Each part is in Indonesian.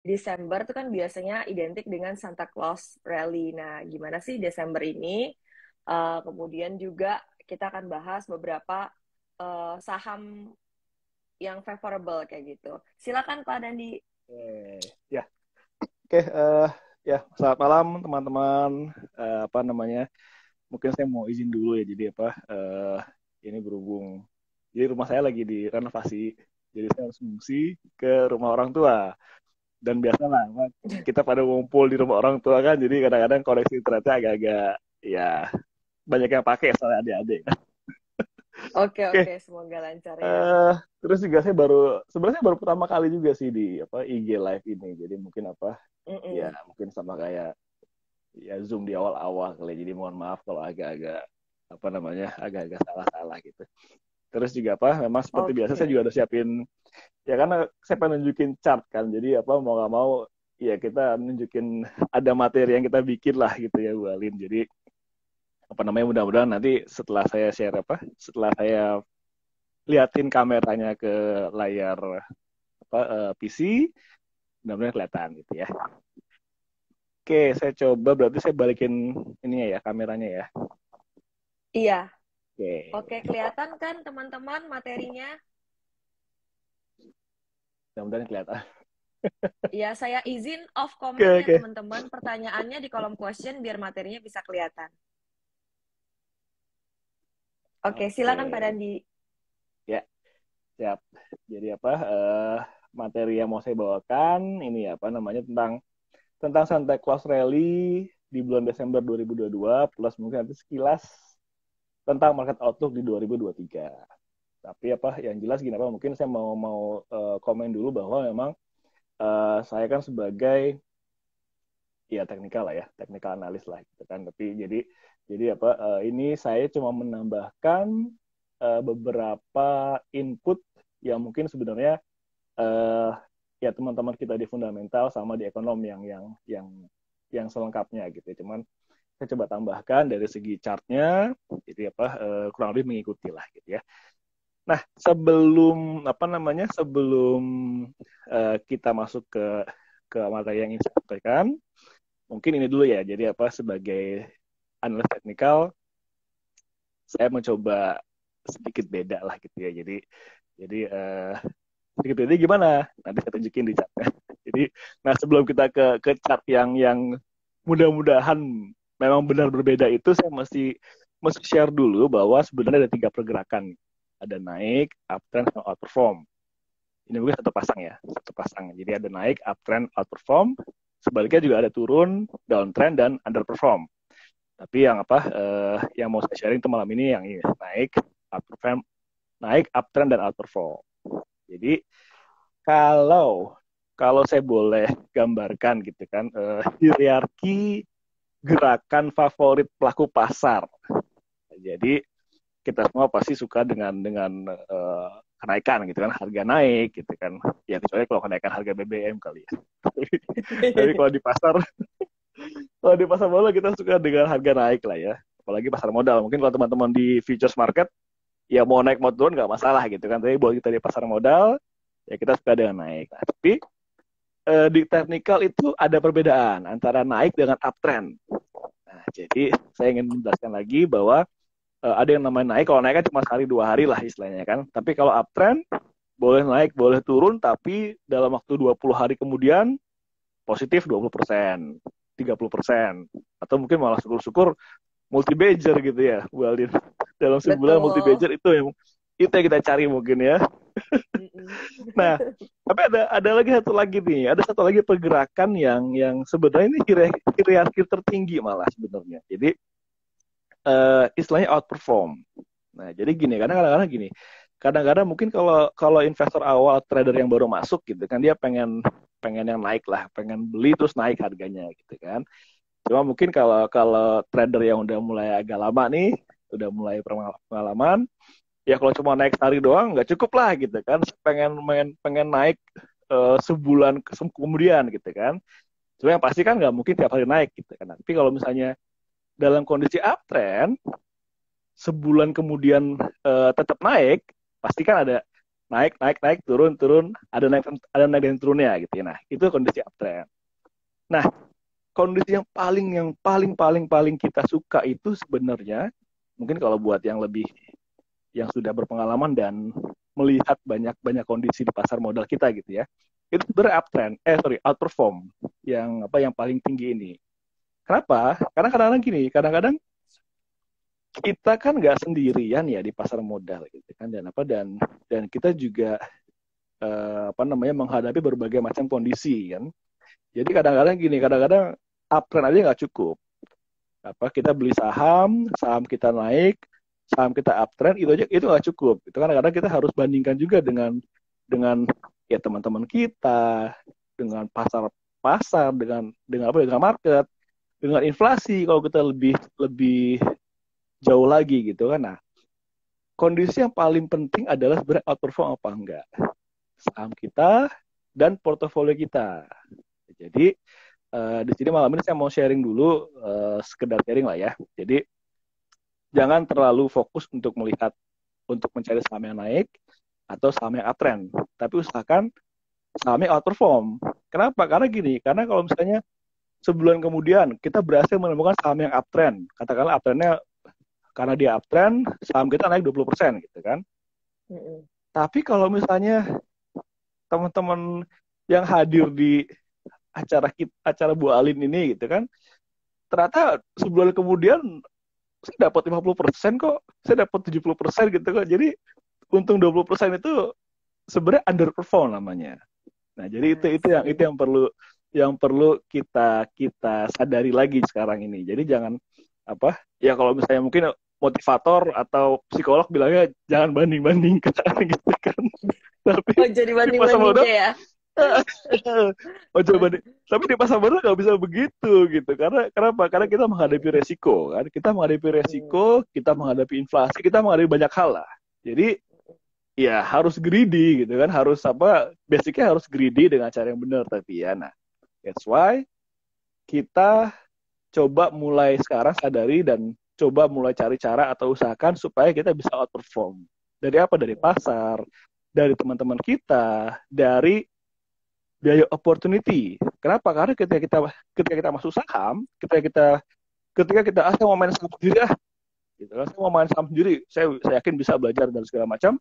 Desember tuh kan biasanya identik dengan Santa Claus Rally. Nah, gimana sih Desember ini? Kemudian juga kita akan bahas beberapa saham yang favorable kayak gitu. Silakan Pak Dandi. Ya, oke. Ya, selamat malam teman-teman. Apa namanya? Mungkin saya mau izin dulu ya. Jadi apa? Ini berhubung. Jadi rumah saya lagi direnovasi. Jadi saya harus mengungsi ke rumah orang tua. Dan biasalah, apa, kita pada ngumpul di rumah orang tua kan. Jadi kadang-kadang koneksi internetnya agak-agak ya banyak yang pakai soalnya adik-adik. Oke, Oke. oke, semoga lancar ya. eh Terus juga saya sebenarnya baru pertama kali juga sih di apa IG live ini. Jadi mungkin apa? Ya Mm-mm. mungkin sama kayak ya Zoom di awal-awal kali. Jadi mohon maaf kalau agak-agak apa namanya agak-agak salah-salah gitu. Terus juga apa? Memang seperti biasa saya juga Oke. udah siapin ya karena saya pengen nunjukin chart kan. Jadi apa mau nggak mau ya kita nunjukin ada materi yang kita bikin lah gitu ya Bu Alin. Jadi apa namanya mudah-mudahan nanti setelah saya share apa setelah saya liatin kameranya ke layar apa PC mudah-mudahan kelihatan gitu ya. Oke, saya coba berarti saya balikin ini ya kameranya ya. Iya. Oke, Oke, kelihatan kan teman-teman materinya? mudah-mudahan kelihatan. Ya, saya izin off Oke, comment ya oke. teman-teman. Pertanyaannya di kolom question biar materinya bisa kelihatan. Oke, Oke, silakan Pak Dandi. ya, siap. Jadi apa materi yang mau saya bawakan ini apa namanya tentang Santa Claus Rally di bulan Desember 2022 plus mungkin nanti sekilas tentang market outlook di 2023. Tapi apa yang jelas gini apa mungkin saya mau mau komen dulu bahwa memang saya kan sebagai ya teknikal lah ya, teknikal analis lah gitu kan. Tapi jadi apa ini saya cuma menambahkan beberapa input yang mungkin sebenarnya uh, ya teman-teman kita di fundamental sama di ekonom yang selengkapnya gitu. Cuman saya coba tambahkan dari segi chartnya, jadi apa kurang lebih mengikuti lah gitu ya. Nah sebelum apa namanya sebelum kita masuk ke materi yang ingin saya sampaikan, mungkin ini dulu ya. Jadi apa sebagai analis teknikal, saya mencoba sedikit beda lah gitu ya. Jadi sedikit beda gimana? Nanti saya tunjukin di chat. Jadi, nah sebelum kita ke chart yang mudah-mudahan memang benar berbeda itu, saya mesti share dulu bahwa sebenarnya ada tiga pergerakan. Ada naik, uptrend, sama outperform. Ini mungkin satu pasang ya, satu pasang. Jadi ada naik, uptrend, outperform. Sebaliknya juga ada turun, downtrend, dan underperform. Tapi yang apa yang mau saya sharing itu malam ini yang ini naik, outperform, naik, uptrend dan outperform. Jadi kalau kalau saya boleh gambarkan gitu kan hierarki gerakan favorit pelaku pasar. Jadi kita semua pasti suka dengan kenaikan gitu kan, harga naik gitu kan. Ya kecuali kalau kenaikan harga BBM kali ya. Tapi kalau di pasar modal kita suka dengan harga naik lah ya. Apalagi pasar modal. Mungkin kalau teman-teman di futures market ya mau naik mau turun nggak masalah gitu kan. Tapi buat kita di pasar modal ya kita suka dengan naik. Nah, tapi di technical itu ada perbedaan antara naik dengan uptrend. Nah, jadi saya ingin menjelaskan lagi bahwa ada yang namanya naik. Kalau naik kan cuma sekali dua hari lah istilahnya kan. Tapi kalau uptrend boleh naik, boleh turun, tapi dalam waktu 20 hari kemudian positif 20%, 30%. Atau mungkin malah syukur-syukur multi-major gitu ya, Bu Aldin. Dalam sebulan Betul. multi-major itu yang kita cari mungkin ya. Mm-mm. Nah, tapi ada lagi satu lagi nih, ada satu lagi pergerakan yang sebenarnya ini hierarki tertinggi malah sebenarnya. Jadi istilahnya outperform. Nah, jadi gini, kadang-kadang gini, kadang-kadang mungkin kalau kalau investor awal trader yang baru masuk gitu kan dia pengen pengen yang naik lah, pengen beli terus naik harganya gitu kan. Cuma mungkin kalau kalau trader yang udah mulai agak lama nih, udah mulai pengalaman, ya kalau cuma naik sehari doang nggak cukup lah gitu kan. Pengen pengen, pengen naik sebulan kemudian gitu kan. Cuma yang pasti kan nggak mungkin tiap hari naik gitu kan. Tapi kalau misalnya dalam kondisi uptrend, sebulan kemudian tetap naik, pasti kan naik naik naik turun turun, ada naik dan turunnya gitu ya. Nah itu kondisi uptrend. Nah kondisi yang paling kita suka itu sebenarnya mungkin kalau buat yang lebih yang sudah berpengalaman dan melihat banyak banyak kondisi di pasar modal kita gitu ya, itu sebenarnya uptrend outperform yang paling tinggi ini. Kenapa? Karena kadang-kadang gini, kadang-kadang kita kan nggak sendirian ya di pasar modal gitu kan, dan kita juga menghadapi berbagai macam kondisi kan. Jadi kadang-kadang gini, kadang-kadang uptrend aja nggak cukup. Kita beli saham, saham kita naik, saham kita uptrend, itu aja itu nggak cukup. Itu kan kadang-kadang kita harus bandingkan juga dengan ya teman-teman kita, dengan pasar, dengan market, dengan inflasi kalau kita lebih lebih jauh lagi gitu kan. Nah, kondisi yang paling penting adalah sebenarnya outperform apa enggak saham kita dan portofolio kita. Jadi di sini malam ini saya mau sharing dulu, sekedar sharing lah ya. Jadi jangan terlalu fokus untuk mencari saham yang naik atau saham yang uptrend, tapi usahakan saham yang outperform. Kenapa? Karena gini, karena kalau misalnya sebulan kemudian kita berhasil menemukan saham yang uptrend, katakanlah uptrendnya karena dia uptrend, saham kita naik 20% gitu kan. Tapi kalau misalnya teman-teman yang hadir di acara Bu Alin ini gitu kan, ternyata sebulan kemudian saya dapat 50% kok, saya dapat 70% gitu kok. Jadi untung 20% itu sebenarnya underperform namanya. Nah, jadi itu yang perlu kita sadari lagi sekarang ini. Jadi jangan ya kalau misalnya mungkin motivator atau psikolog bilangnya jangan banding-bandingkan gitu kan. Tapi jadi di pasar modal banding-bandingnya ya. oh coba deh. Tapi di pasar modal nggak bisa begitu gitu. Kenapa? Karena kita menghadapi resiko kan. Kita menghadapi resiko, kita menghadapi inflasi, kita menghadapi banyak hal lah. Jadi ya harus greedy gitu kan. Basicnya harus greedy dengan cara yang benar tapi ya. Nah, that's why kita coba mulai sekarang sadari dan coba mulai cari cara atau usahakan supaya kita bisa outperform. Dari apa? Dari pasar, dari teman-teman kita, dari biaya opportunity. Kenapa? Karena ketika kita masuk saham, ketika kita saya mau main saham sendiri gitu kan, saya mau main saham sendiri, saya yakin bisa belajar dan segala macam.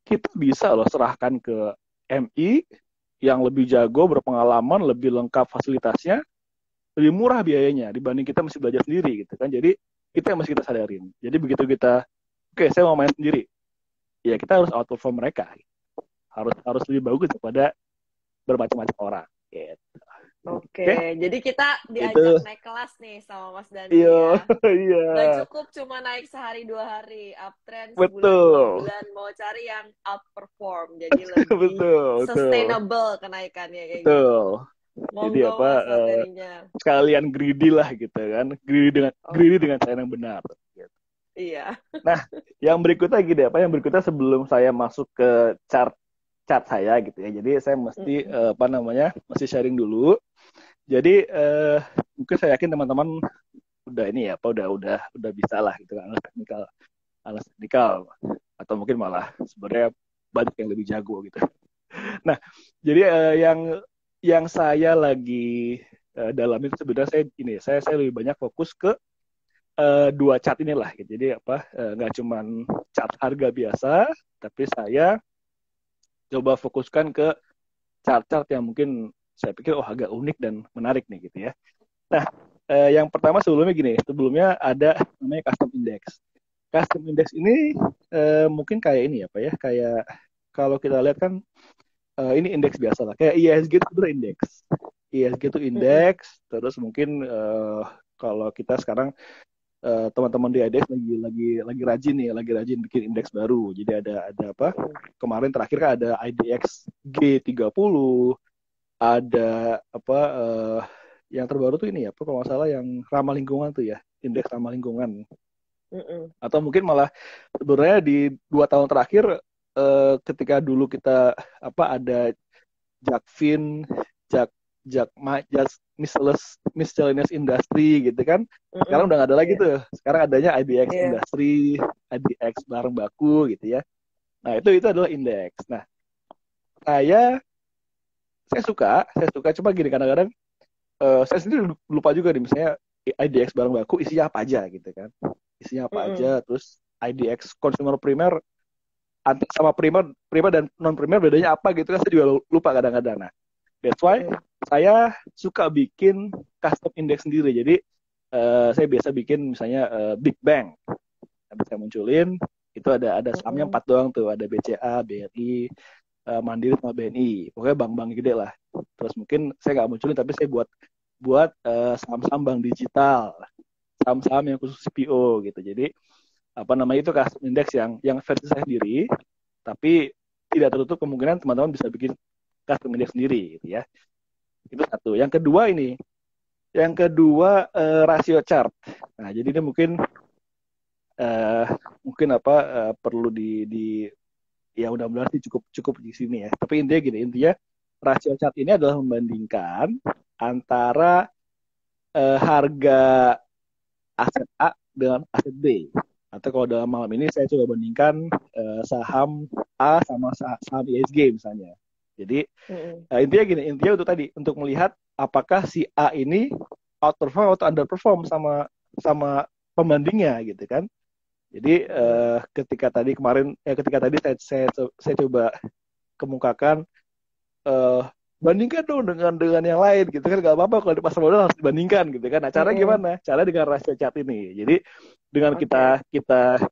Kita bisa loh serahkan ke MI yang lebih jago, berpengalaman, lebih lengkap fasilitasnya, lebih murah biayanya dibanding kita mesti belajar sendiri gitu kan. Jadi itu yang mesti kita sadarin. Jadi begitu kita saya mau main sendiri, ya kita harus outperform mereka. Harus lebih bagus daripada bermacam-macam orang. Gitu. Oke, jadi kita diajak naik kelas nih sama Mas Dani ya. Iya. Gak cukup cuma naik sehari 2 hari, uptrend sebulan 2 bulan, mau cari yang outperform, jadi lebih sustainable kenaikannya kayak gitu. Jadi sekalian greedy lah gitu kan, greedy dengan cara yang benar. Gitu. Iya. Nah, yang berikutnya Yang berikutnya sebelum saya masuk ke chart saya gitu ya. Jadi saya mesti mesti sharing dulu. Jadi mungkin saya yakin teman-teman udah bisa lah gitu kan, analis teknikal atau mungkin malah sebenarnya banyak yang lebih jago gitu. Nah, jadi yang saya lagi dalami itu sebenarnya saya lebih banyak fokus ke dua chart inilah gitu. Jadi nggak cuma chart harga biasa, tapi saya coba fokuskan ke chart-chart yang mungkin saya pikir agak unik dan menarik nih gitu ya. Nah, yang pertama sebelumnya ada namanya custom index. Custom index ini mungkin kayak ini kayak kalau kita lihat kan ini indeks biasa lah, kayak ISG itu sebenarnya indeks. ISG itu indeks, terus mungkin kalau kita sekarang teman-teman di IDX lagi rajin bikin indeks baru. Jadi ada kemarin terakhir kan ada IDX G30, ada yang terbaru tuh ini kalau nggak salah yang ramah lingkungan tuh ya, indeks ramah lingkungan. Atau mungkin malah sebenarnya di 2 tahun terakhir ketika dulu kita ada Jakfin, miscellaneous industry gitu kan. Sekarang udah nggak ada lagi tuh. Sekarang adanya IDX industry, IDX barang baku gitu ya. Nah, itu adalah indeks. Nah, saya saya suka coba gini kadang-kadang saya sendiri lupa juga nih misalnya IDX barang baku isinya apa aja gitu kan. Isinya apa Mm-mm. aja, terus IDX consumer primer antar sama primer, primer dan non primer bedanya apa gitu kan saya juga lupa kadang-kadang. Nah, that's why Mm-mm. saya suka bikin custom index sendiri. Jadi saya biasa bikin misalnya Big Bang. Habis saya munculin itu ada sahamnya Mm-mm. 4 doang tuh, ada BCA, BRI, Mandiri sama BNI. Pokoknya bank-bank gede lah. Terus mungkin saya nggak munculin tapi saya buat buat saham-saham bank digital, saham-saham yang khusus CPO gitu. Jadi apa namanya itu custom index yang versi saya sendiri, tapi tidak tertutup kemungkinan teman-teman bisa bikin custom index sendiri gitu ya. Itu satu. Yang kedua rasio chart. Nah, jadi ini eh, mungkin perlu di ya mudah-mudahan sih cukup cukup di sini ya. Tapi intinya rasio chart ini adalah membandingkan antara harga aset A dengan aset B. Atau kalau dalam malam ini saya coba bandingkan saham A sama saham ISG misalnya. Jadi Mm-mm. intinya untuk tadi untuk melihat apakah si A ini outperform atau underperform sama sama pembandingnya gitu kan. Jadi Mm-mm. ketika tadi saya coba kemukakan eh bandingkan dong dengan yang lain gitu kan, nggak apa-apa kalau di pasar modal harus dibandingkan gitu kan. Nah, cara Mm-mm. gimana? Cara dengan rasio chart ini. Jadi dengan Oke.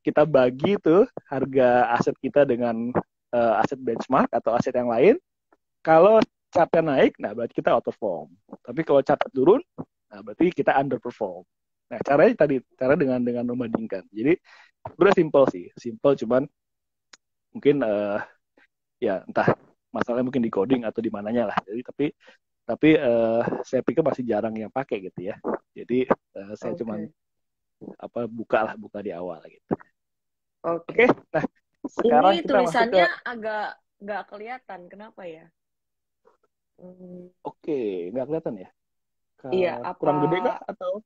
kita bagi tuh harga aset kita dengan aset benchmark atau aset yang lain. Kalau chartnya naik, nah berarti kita outperform. Tapi kalau chartnya turun, nah berarti kita underperform. Nah, caranya tadi cara dengan membandingkan. Jadi udah simple sih, simple cuman mungkin ya entah masalahnya mungkin di coding atau di mananya lah. Jadi tapi saya pikir masih jarang yang pakai gitu ya. Jadi saya cuman Oke. buka di awal gitu. Oke, Oke. nah Ini sekarang kita masuk ke tulisannya agak nggak kelihatan. Kenapa ya? Hmm, oke, nggak kelihatan ya? iya, apa Kurang gede kah atau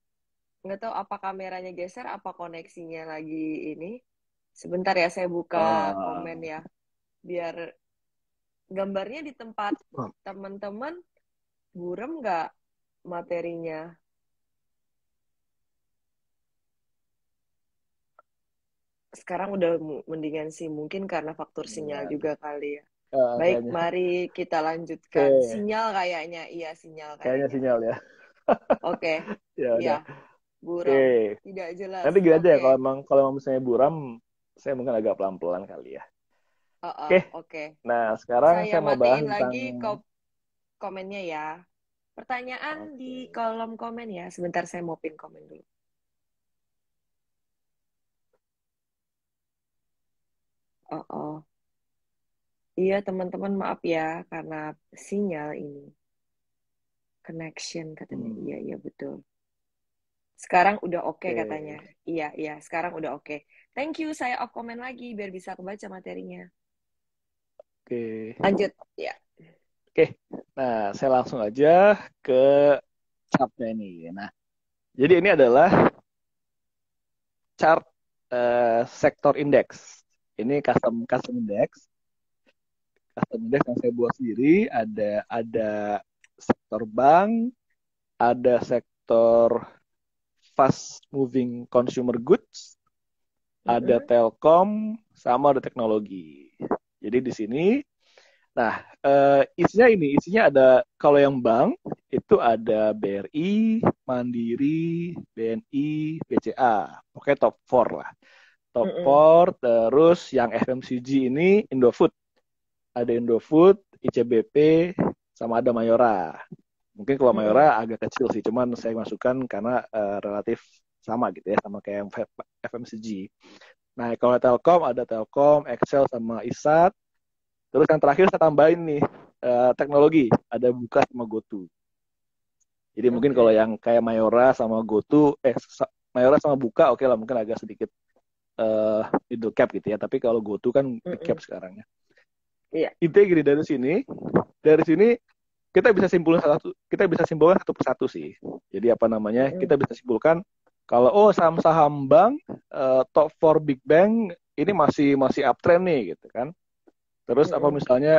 nggak tahu apa kameranya geser, apa koneksinya lagi ini. Sebentar ya, saya buka komen uh, ya, biar gambarnya di tempat oh, teman-teman buram nggak materinya. Sekarang udah mendingan sih, mungkin karena faktor sinyal dengan juga kali ya. Baik, kayaknya mari kita lanjutkan. oke, Sinyal kayaknya, iya sinyal kayaknya kayaknya. sinyal ya. Oke, Ya ya, udah. Oke. buram. Tidak jelas. Nanti gini aja ya Oke. kalau misalnya buram saya mungkin agak pelan-pelan kali ya. Oke. Oke. Nah, sekarang Saya saya mau bahas matiin tentang lagi komennya ya. Pertanyaan di oke. kolom komen ya. Sebentar saya mau pin komen dulu. Oh, oh. Iya teman-teman maaf ya karena sinyal ini. Connection katanya. Hmm, Iya, iya betul. Sekarang udah oke katanya. oke. Iya, iya, sekarang udah oke. Thank you, saya off komen lagi biar bisa kebaca materinya. Oke. Lanjut, ya. Oke. Nah, saya langsung aja ke chartnya ini. Nah, jadi ini adalah chart sektor indeks. Ini custom index. Custom index yang saya buat sendiri ada sektor bank, ada sektor fast moving consumer goods, ada Mm-mm. telkom, sama ada teknologi. Jadi di sini, nah isinya ada kalau yang bank itu ada BRI, Mandiri, BNI, BCA, oke top 4 lah. Top Mm-mm. 4, terus yang FMCG ini Indofood. Ada Indofood, ICBP, sama ada Mayora. Mungkin kalau Mm-mm. Mayora agak kecil sih, cuman saya masukkan karena relatif sama gitu ya, sama kayak yang FMCG. Nah, kalau Telkom ada Telkom, Excel sama Isat. Terus yang terakhir saya tambahin nih teknologi, ada Buka sama GoTo. Jadi mungkin kalau Oke. yang kayak Mayora sama GoTo, Mayora sama Buka oke lah mungkin agak sedikit middle cap gitu ya. Tapi kalau GoTo kan big cap Mm-mm. sekarang ya. Iya. Intinya gini dari sini kita bisa simpulkan satu persatu sih. Jadi apa namanya? Mm-mm. Kita bisa simpulkan kalau saham-saham bank top 4 big bank ini masih masih uptrend nih gitu kan. Terus apa Mm-mm. misalnya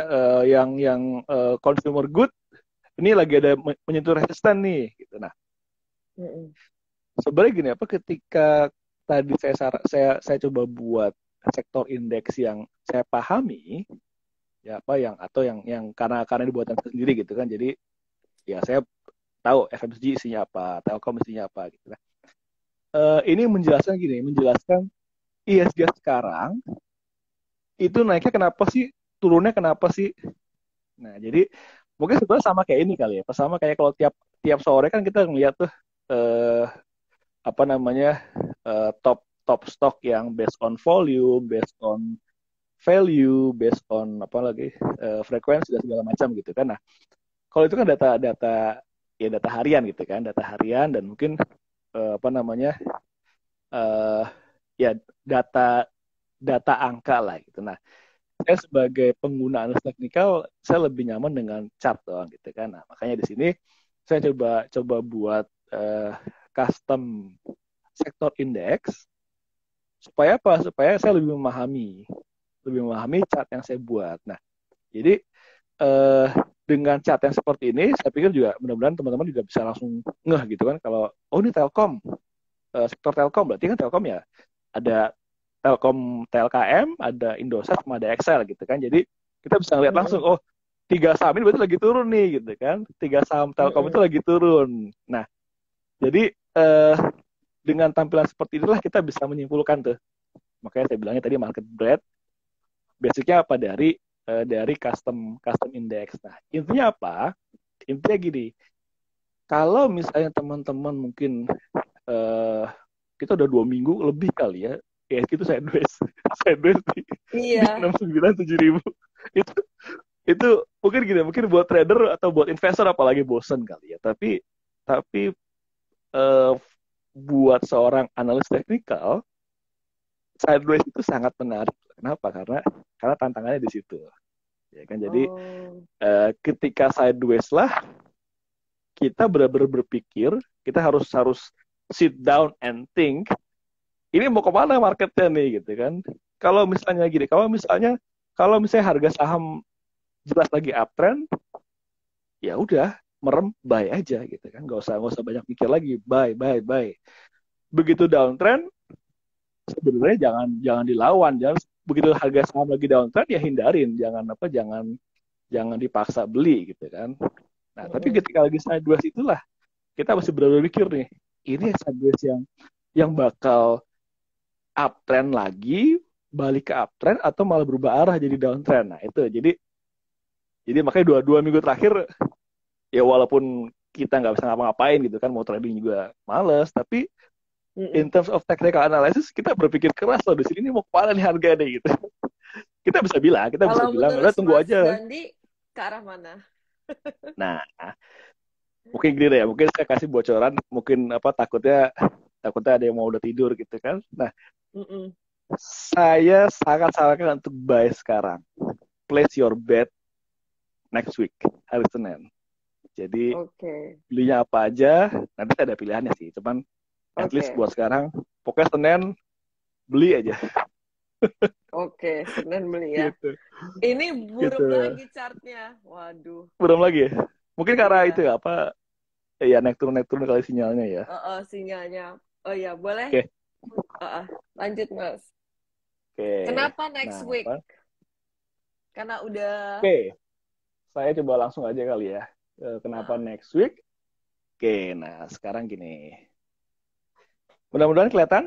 yang consumer good ini lagi ada menyentuh resisten nih gitu. Nah, Mm-mm. sebenarnya gini apa ketika tadi saya coba buat sektor indeks yang saya pahami ya apa yang atau yang karena dibuatan sendiri gitu kan. Jadi ya saya tahu FMCG isinya apa, Telkom isinya apa gitu kan. Ini menjelaskan gini, menjelaskan ISG sekarang itu naiknya kenapa sih, turunnya kenapa sih. Nah, jadi mungkin sebenarnya sama kayak ini kali ya. Sama kayak kalau tiap tiap sore kan kita ngeliat tuh eh, apa namanya top top stock yang based on volume, based on value, based on apa lagi frekuensi dan segala macam gitu kan. Nah, kalau itu kan data-data ya data harian gitu kan, data harian dan mungkin apa namanya uh, ya data data angka lah gitu. Nah, saya sebagai pengguna analis teknikal saya lebih nyaman dengan chart doang gitu kan. Nah, makanya di sini saya coba coba buat custom sektor indeks supaya apa? Supaya saya lebih memahami chart yang saya buat. Nah, jadi uh, dengan chart yang seperti ini, saya pikir juga mudah-mudahan teman-teman juga bisa langsung ngeh gitu kan. Kalau oh ini Telkom, sektor Telkom berarti kan Telkom ya ada Telkom TLKM, ada Indosat, sama ada Excel gitu kan. Jadi kita bisa ngeliat langsung, Mm-mm. oh tiga saham ini berarti lagi turun nih gitu kan. Tiga saham Telkom itu Mm-mm. lagi turun. Nah, jadi dengan tampilan seperti inilah kita bisa menyimpulkan tuh. Makanya saya bilangnya tadi market breadth, basicnya apa dari custom custom index. Nah, intinya apa? Intinya gini, kalau misalnya teman-teman mungkin eh, kita udah 2 minggu lebih kali ya, ya itu sideways, sideways di Iya. 69.7.000 itu itu mungkin gini, mungkin buat trader atau buat investor apalagi bosen kali ya. Tapi eh, buat seorang analis teknikal, sideways itu sangat menarik. Kenapa? Karena tantangannya di situ. Ya kan, jadi Oh. ketika sideways lah kita benar-benar berpikir, kita harus harus sit down and think ini mau kemana marketnya nih gitu kan. Kalau misalnya gini, kalau misalnya harga saham jelas lagi uptrend, ya udah merem buy aja gitu kan, nggak usah banyak mikir lagi, buy. Begitu downtrend sebenarnya jangan jangan dilawan, jangan begitu harga saham lagi downtrend ya hindarin, jangan apa jangan jangan dipaksa beli gitu kan. Nah tapi Mm-mm. ketika lagi sideways itulah kita masih benar-benar mikir nih, ini sideways yang bakal uptrend lagi, balik ke uptrend atau malah berubah arah jadi downtrend. Nah itu jadi makanya dua minggu terakhir ya walaupun kita nggak bisa ngapa-ngapain gitu kan, mau trading juga males, tapi in Mm-mm. terms of technical analysis kita berpikir keras loh di sini, ini mau kemana nih harga nih gitu. Kita bisa Kalau bilang menurut udah tunggu Mas aja. Dandi, ke arah mana? Nah mungkin gini deh, mungkin saya kasih bocoran, mungkin apa takutnya takutnya ada yang mau udah tidur gitu kan. Nah Mm-mm. saya sangat sarankan untuk buy sekarang, place your bet next week, hari Senin. Jadi Oke. belinya apa aja, nanti ada pilihannya sih, cuman at least Oke. buat sekarang pokoknya Senin beli aja. Oke. Senin beli ya. Gitu Ini gitu. burem lagi chartnya. Waduh. Belum lagi ya, mungkin karena itu Iya. ya apa ya, naik turun kali sinyalnya ya. Sinyalnya. Oh ya, boleh. Oke Lanjut, Mas. oke. Kenapa Nah next apa, week? Karena udah. oke saya coba langsung aja kali ya. Kenapa uh, next week. Oke nah sekarang gini, mudah-mudahan kelihatan.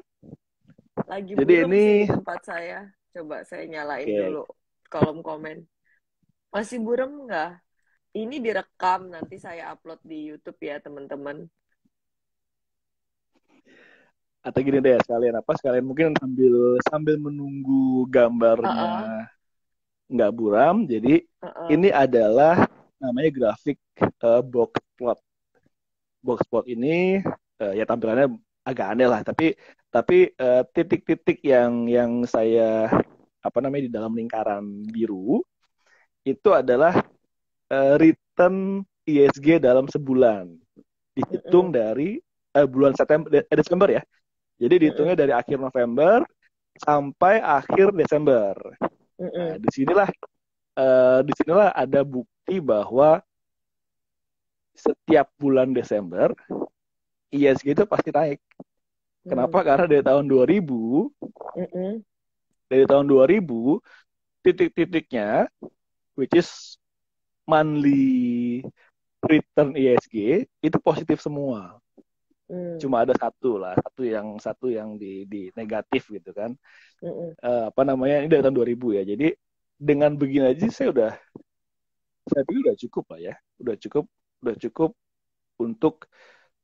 lagi Jadi burem ini sih di tempat saya. Coba saya nyalain oke, dulu kolom komen. Masih burem nggak? Ini direkam, nanti saya upload di YouTube ya, teman-teman. atau gini deh, sekalian mungkin sambil sambil menunggu gambarnya Uh-uh, nggak buram. Jadi uh-uh. ini adalah namanya grafik box plot. Box plot ini ya tampilannya agak aneh lah, tapi titik-titik yang saya apa namanya di dalam lingkaran biru itu adalah return ISG dalam sebulan, dihitung Mm-mm, dari bulan Desember ya. Jadi dihitungnya mm-mm, dari akhir November sampai akhir Desember. Nah, Mm-mm. disinilah ada bukti bahwa setiap bulan Desember ISG itu pasti naik. Kenapa? Mm. Karena Mm-mm. dari tahun 2000 titik-titiknya, which is monthly return ISG itu positif semua. Mm. Cuma ada satu yang di negatif gitu kan. Mm-mm. Apa namanya, ini dari tahun 2000 ya. Jadi dengan begini aja saya pikir udah cukup lah ya. Udah cukup untuk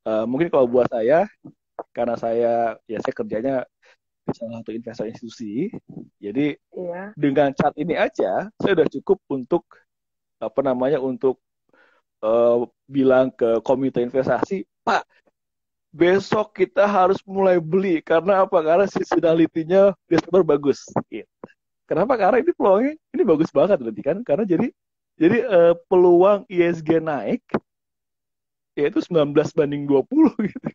mungkin kalau buat saya, karena saya kerjanya di salah satu investor institusi. Jadi Iya. dengan chart ini aja saya udah cukup untuk apa namanya, untuk bilang ke komite investasi, Pak, besok kita harus mulai beli karena apa? Karena seasonality-nya Desember bagus. Gitu. Kenapa? Karena ini peluangnya ini bagus banget berarti kan? Karena jadi peluang ISG naik yaitu 19 banding 20 gitu.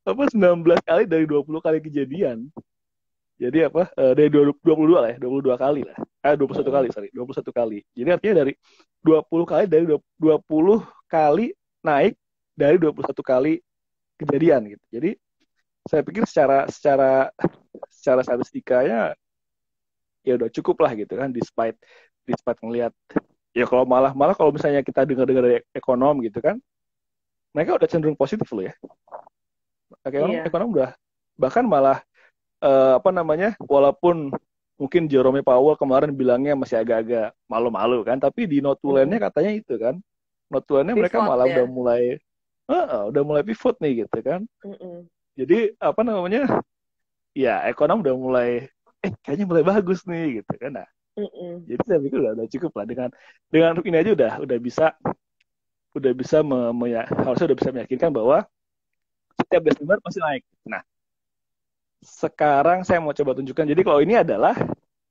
Apa 19 kali dari 20 kali kejadian. Jadi apa? Dari 22 lah ya, 22 kali lah. 21 kali, Mm-mm. sorry, 21 kali. Jadi artinya dari 20 kali dari 20 kali naik dari 21 kali kejadian gitu. Jadi saya pikir secara secara secara statistikanya ya udah cukup lah gitu kan, despite despite ngelihat ya, kalau malah malah kalau misalnya kita dengar-dengar dari ekonom gitu kan, mereka udah cenderung positif loh ya. Ekonom Iya. ekonom udah bahkan malah apa namanya, walaupun mungkin Jerome Powell kemarin bilangnya masih agak-agak malu-malu kan, tapi di notulennya Mm-mm. katanya itu kan, notulennya mereka Pivot malah ya. udah mulai pivot nih gitu kan. Mm-mm. Jadi apa namanya, ya ekonom udah mulai kayaknya mulai bagus nih gitu kan. Nah, Mm-mm. jadi saya pikir udah cukup lah dengan ini aja udah bisa harusnya udah bisa meyakinkan bahwa setiap Desember pasti naik. Nah, sekarang saya mau coba tunjukkan. Jadi kalau ini adalah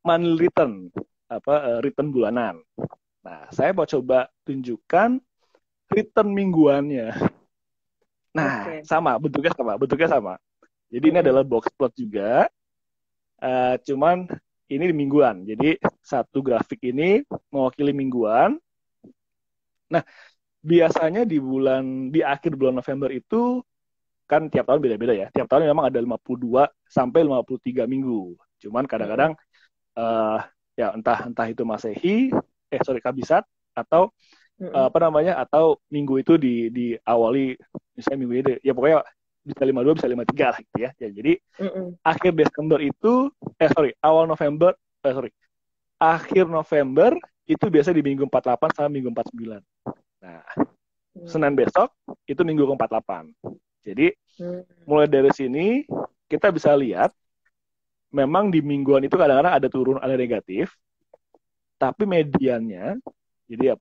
monthly return, return bulanan. Nah, saya mau coba tunjukkan return mingguannya. Nah, Oke. bentuknya sama. Jadi ini Mm-mm. adalah box plot juga, cuman ini di mingguan. Jadi satu grafik ini mewakili mingguan. Nah, biasanya di akhir bulan November itu kan tiap tahun beda-beda ya. Tiap tahun memang ada 52 sampai 53 minggu. Cuman Mm-mm. kadang-kadang uh, ya entah itu Masehi, Kabisat, atau Mm-mm. apa namanya, atau minggu itu diawali misalnya minggu ini ya pokoknya bisa 52 bisa 53 lah gitu ya. Ya jadi Mm-mm. akhir Desember itu awal November, akhir November itu biasa di minggu 48 sampai minggu 49. Nah, Senin Mm. besok itu minggu ke-48. Jadi Mm. mulai dari sini kita bisa lihat memang di mingguan itu kadang-kadang ada turun, ada negatif, tapi mediannya, jadi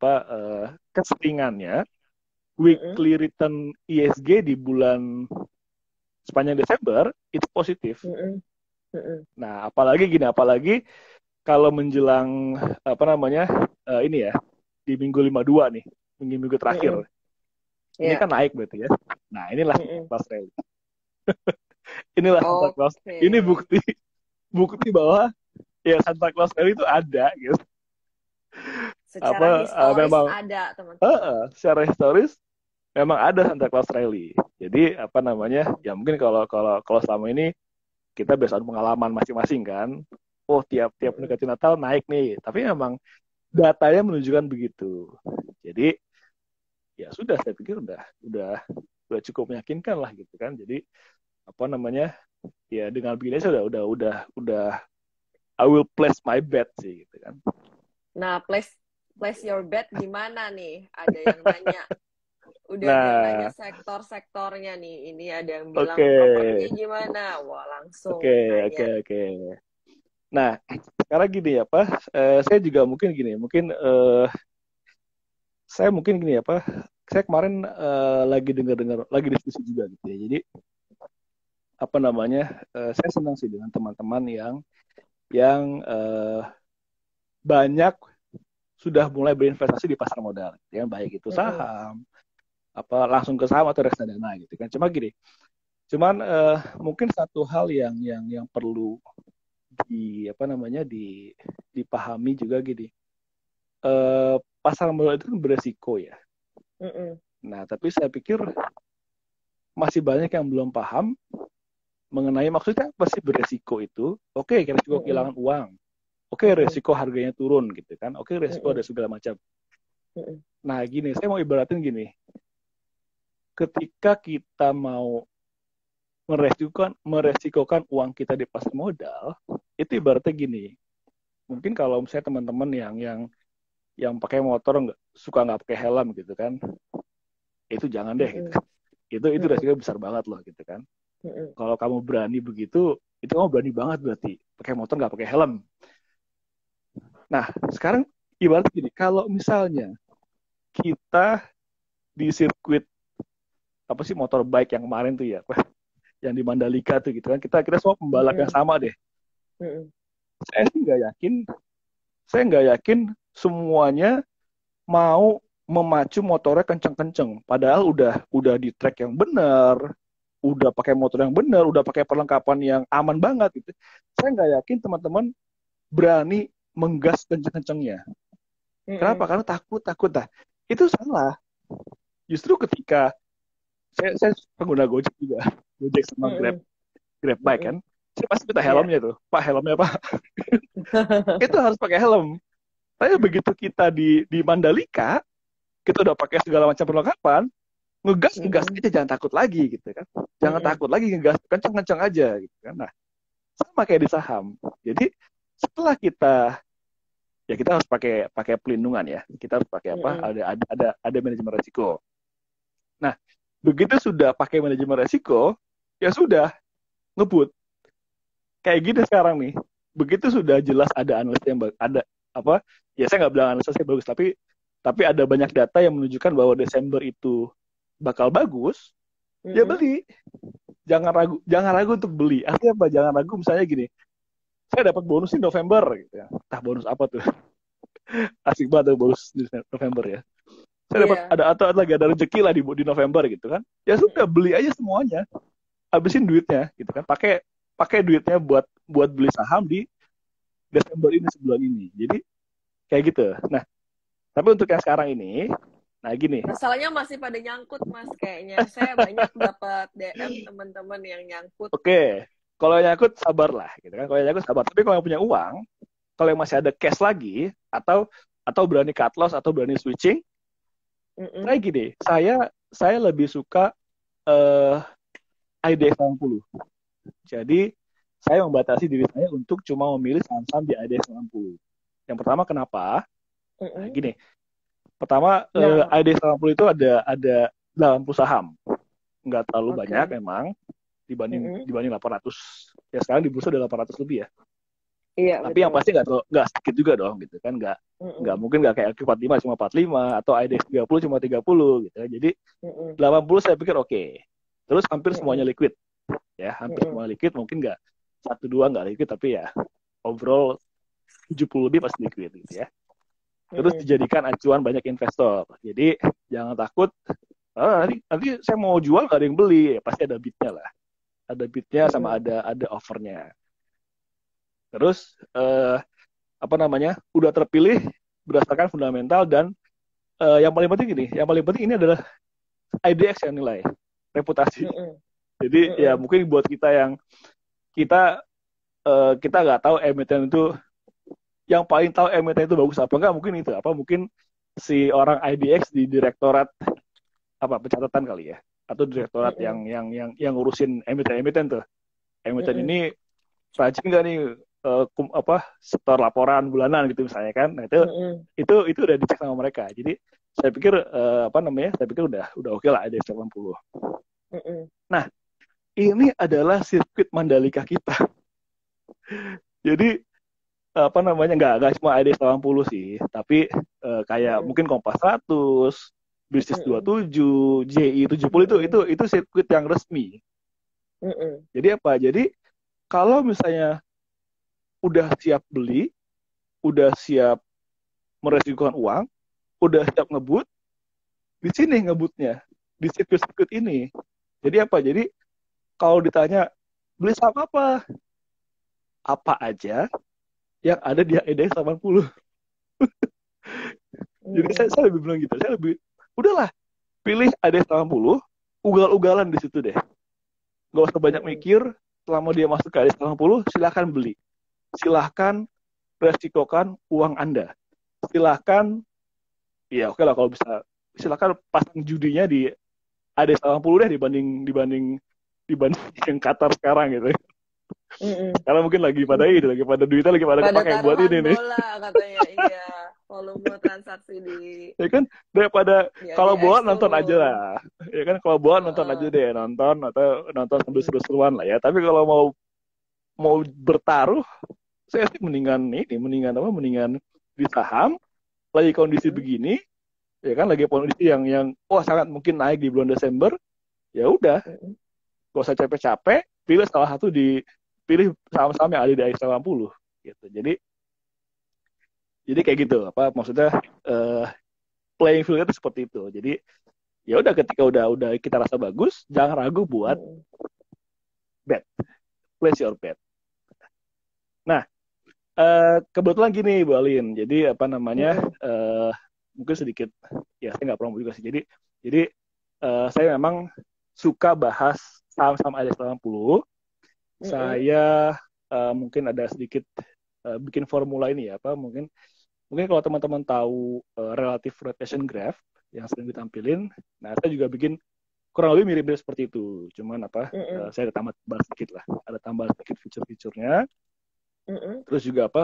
keseringannya Mm-mm. weekly return ISG di bulan sepanjang Desember itu positif. Mm-mm. Mm-mm. Nah, apalagi kalau menjelang apa namanya, ini ya, di minggu 52 nih, minggu-minggu terakhir. Mm-mm. Ini Ya. kan naik berarti ya. Nah, inilah Mm-mm. Santa Claus Rally. Inilah Santa Claus. Oke. Ini bukti bukti bahwa ya Santa Claus Rally itu ada gitu. Secara historis Memang ada, teman-teman. secara historis memang ada Santa Claus Rally. Jadi apa namanya? Ya mungkin kalau kalau kalau selama ini kita berdasarkan pengalaman masing-masing kan. Oh, tiap Mm-mm. mendekati Natal naik nih. Tapi memang datanya menunjukkan begitu. Jadi ya sudah, saya pikir udah cukup meyakinkan lah gitu kan. Jadi apa namanya? Ya dengan begini saya udah I will place my bet sih gitu kan. Nah, place your bet gimana nih? Ada yang nanya. Udah ada yang nanya Nah, sektor-sektornya nih. Ini ada yang oke. bilang properti gimana? Wah, Oke, langsung oke, nanya. oke. Nah, sekarang gini ya, Pak. Saya juga mungkin gini, saya mungkin gini ya, Pak. Saya kemarin lagi dengar-dengar, lagi diskusi juga gitu ya. Jadi apa namanya? Saya senang sih dengan teman-teman yang banyak sudah mulai berinvestasi di pasar modal, ya, baik itu Mm-mm. saham, apa langsung ke saham atau reksadana gitu kan. Cuma gini, Cuman mungkin satu hal yang perlu di apa namanya dipahami juga gini. Pasar modal itu kan beresiko ya. Mm-mm. Nah, tapi saya pikir masih banyak yang belum paham mengenai maksudnya apa sih beresiko itu. Oke, resiko Mm-mm. kehilangan uang. Oke, Mm-mm. resiko harganya turun gitu kan. Oke, resiko ada Mm-mm. segala macam. Mm-mm. Nah, gini, saya mau ibaratin gini. Ketika kita mau meresikokan uang kita di pasar modal, itu ibaratnya gini. Mungkin kalau misalnya teman-teman yang pakai motor nggak pakai helm gitu kan, itu jangan deh gitu. Mm-mm. Itu Mm-mm. resiko besar banget loh gitu kan. Mm-mm. Kalau kamu berani begitu, itu kamu berani banget berarti pakai motor nggak pakai helm. Nah, sekarang ibarat gini, kalau misalnya kita di sirkuit apa sih motor bike yang kemarin tuh ya, yang di Mandalika tuh gitu kan, kita semua pembalap yang Mm-mm. sama deh. Mm-mm. Saya sih nggak yakin, saya nggak yakin semuanya mau memacu motornya kenceng-kenceng. Padahal udah di track yang benar, udah pakai motor yang benar, udah pakai perlengkapan yang aman banget gitu. Saya nggak yakin teman-teman berani menggas kenceng-kencengnya. Kenapa? Mm-mm. Karena takut dah. Itu salah. Justru ketika saya pengguna Gojek juga, Gojek sama Grab, Mm-mm. Grab bike kan, Mm-mm. saya pasti minta Iya. helmnya tuh. Pak, helmnya Pak. Itu harus pakai helm. Tapi begitu kita di Mandalika, kita udah pakai segala macam perlengkapan, ngegas ngegas Mm-mm. aja, jangan takut lagi gitu kan. Jangan Mm-mm. takut lagi, ngegas kenceng-kenceng aja gitu kan. Nah, sama kayak di saham. Jadi setelah kita harus pakai pakai pelindungan ya. Kita harus pakai apa? Mm-mm. Ada manajemen resiko. Nah, begitu sudah pakai manajemen resiko, ya sudah ngebut. Kayak gini sekarang nih. Begitu sudah jelas ada analisa yang ada apa? Ya saya nggak bilang analisanya bagus, tapi ada banyak data yang menunjukkan bahwa Desember itu bakal bagus, ya Mm-mm. beli. Jangan ragu untuk beli. Artinya apa? Jangan ragu misalnya gini, saya dapat bonus di November gitu ya. Entah bonus apa tuh. Asik banget tuh bonus di November ya. Saya dapat Iya. atau lagi ada rezeki lah di November gitu kan. Ya sudah Mm-mm. beli aja semuanya. Habisin duitnya gitu kan. Pakai pakai duitnya buat beli saham di Desember ini sebulan ini. Jadi kayak gitu. Nah, tapi untuk yang sekarang ini, nah gini. Masalahnya masih pada nyangkut, Mas, kayaknya. Saya banyak dapat DM teman-teman yang nyangkut. Oke, kalau yang nyangkut sabar lah gitu kan. Kalau yang nyangkut sabar. Tapi kalau yang punya uang, kalau yang masih ada cash lagi atau berani cut loss atau berani switching, saya Mm-mm. gini, saya lebih suka eh IDX 80. Jadi saya membatasi diri saya untuk cuma memilih saham-saham di IDX 80. Yang pertama kenapa? Nah, Mm-mm. gini. Pertama Nah, IDX 80 itu ada 80 saham. Nggak terlalu banyak oke. memang dibanding Mm-mm. dibanding 800. Ya sekarang di bursa udah 800 lebih ya. Iya, Tapi yang betul. pasti nggak sedikit juga dong gitu kan, nggak Mm-mm. mungkin nggak kayak Q45 cuma 45 atau IDX 30 cuma 30 gitu ya. Jadi Mm-mm. 80 saya pikir oke. Terus hampir semuanya Mm-mm. liquid ya, hampir Mm-mm. semua liquid, mungkin nggak satu dua nggak liquid tapi ya overall 70 lebih pasti liquid gitu ya. Terus Mm-mm. dijadikan acuan banyak investor. Jadi jangan takut, nanti saya mau jual nggak ada yang beli, ya, pasti ada bidnya lah, ada bidnya sama Mm-mm. ada offernya. Terus apa namanya, udah terpilih berdasarkan fundamental dan yang paling penting ini adalah IDX yang nilai reputasi. Mm-mm. Jadi ya Mm-mm. mungkin buat kita yang kita nggak tahu emiten itu, yang paling tahu emiten itu bagus apa enggak, mungkin itu apa, mungkin si orang IDX di direktorat apa pencatatan kali ya, atau direktorat Mm-mm. yang ngurusin emiten-emiten tuh. Emiten Mm-mm. ini rajin nggak nih apa setor laporan bulanan gitu misalnya kan. Nah, Mm-mm. itu udah dicek sama mereka. Jadi saya pikir apa namanya? Saya pikir udah oke lah ada 80. Mm-mm. Nah, ini adalah sirkuit Mandalika kita. Jadi apa namanya, nggak cuma ada 80 sih, tapi kayak Mm-mm. mungkin Kompas 100, Bisnis Mm-mm. 27, JI 70, Mm-mm. itu sirkuit yang resmi. Mm-mm. Jadi apa? Jadi kalau misalnya udah siap beli, udah siap meresikukan uang, udah siap ngebut, di sini ngebutnya, di sirkuit-sirkuit ini. Jadi apa? Jadi kalau ditanya beli saham apa? Apa aja yang ada di IDX 80. Jadi Mm-mm. saya lebih bilang gitu. Saya lebih, udahlah, pilih IDX 80, ugal-ugalan di situ deh. Gak usah banyak Mm-mm. mikir, selama dia masuk ke IDX 80, silahkan beli. Silahkan resikokan uang Anda. Silahkan, ya oke lah kalau bisa, silahkan pasang judinya di IDX 80 deh dibanding dibanding dibanding yang Qatar sekarang gitu. Mm-mm. Karena mungkin lagi pada duitnya lagi pada Pada kepake buat taruhan ini nih. bola katanya, iya. Volume transaksi Ya kan, daripada di kalau bola IDX nonton aja turun. lah. Ya kan, kalau bola nonton aja Heeh. deh, nonton atau nonton sambil Mm-mm. seru-seruan lah ya. Tapi kalau mau mau bertaruh, saya sih mendingan apa? Mendingan di saham lagi kondisi Mm-mm. begini, ya kan, lagi kondisi yang wah sangat mungkin naik di bulan Desember. Ya udah, Mm-mm. gak usah capek-capek, pilih salah satu pilih saham-saham yang ada di ICE 80 gitu. Jadi kayak gitu, apa maksudnya, uh, playing field itu seperti itu. Jadi ya udah, ketika udah kita rasa bagus, jangan ragu buat Mm-mm. bet, place your bet. Nah, kebetulan gini Bu Alin, jadi apa namanya, Mm-mm. mungkin sedikit, ya saya nggak promo juga sih. Jadi saya memang suka bahas saham-saham IDX 80. Mm-mm. Saya mungkin ada sedikit bikin formula ini ya, apa mungkin mungkin kalau teman-teman tahu relative rotation graph yang sering ditampilin, nah saya juga bikin kurang lebih mirip-mirip seperti itu. Cuman apa, Mm-mm. saya ada tambah sedikit lah, ada tambah sedikit fitur-fiturnya. Mm-mm. Terus juga apa,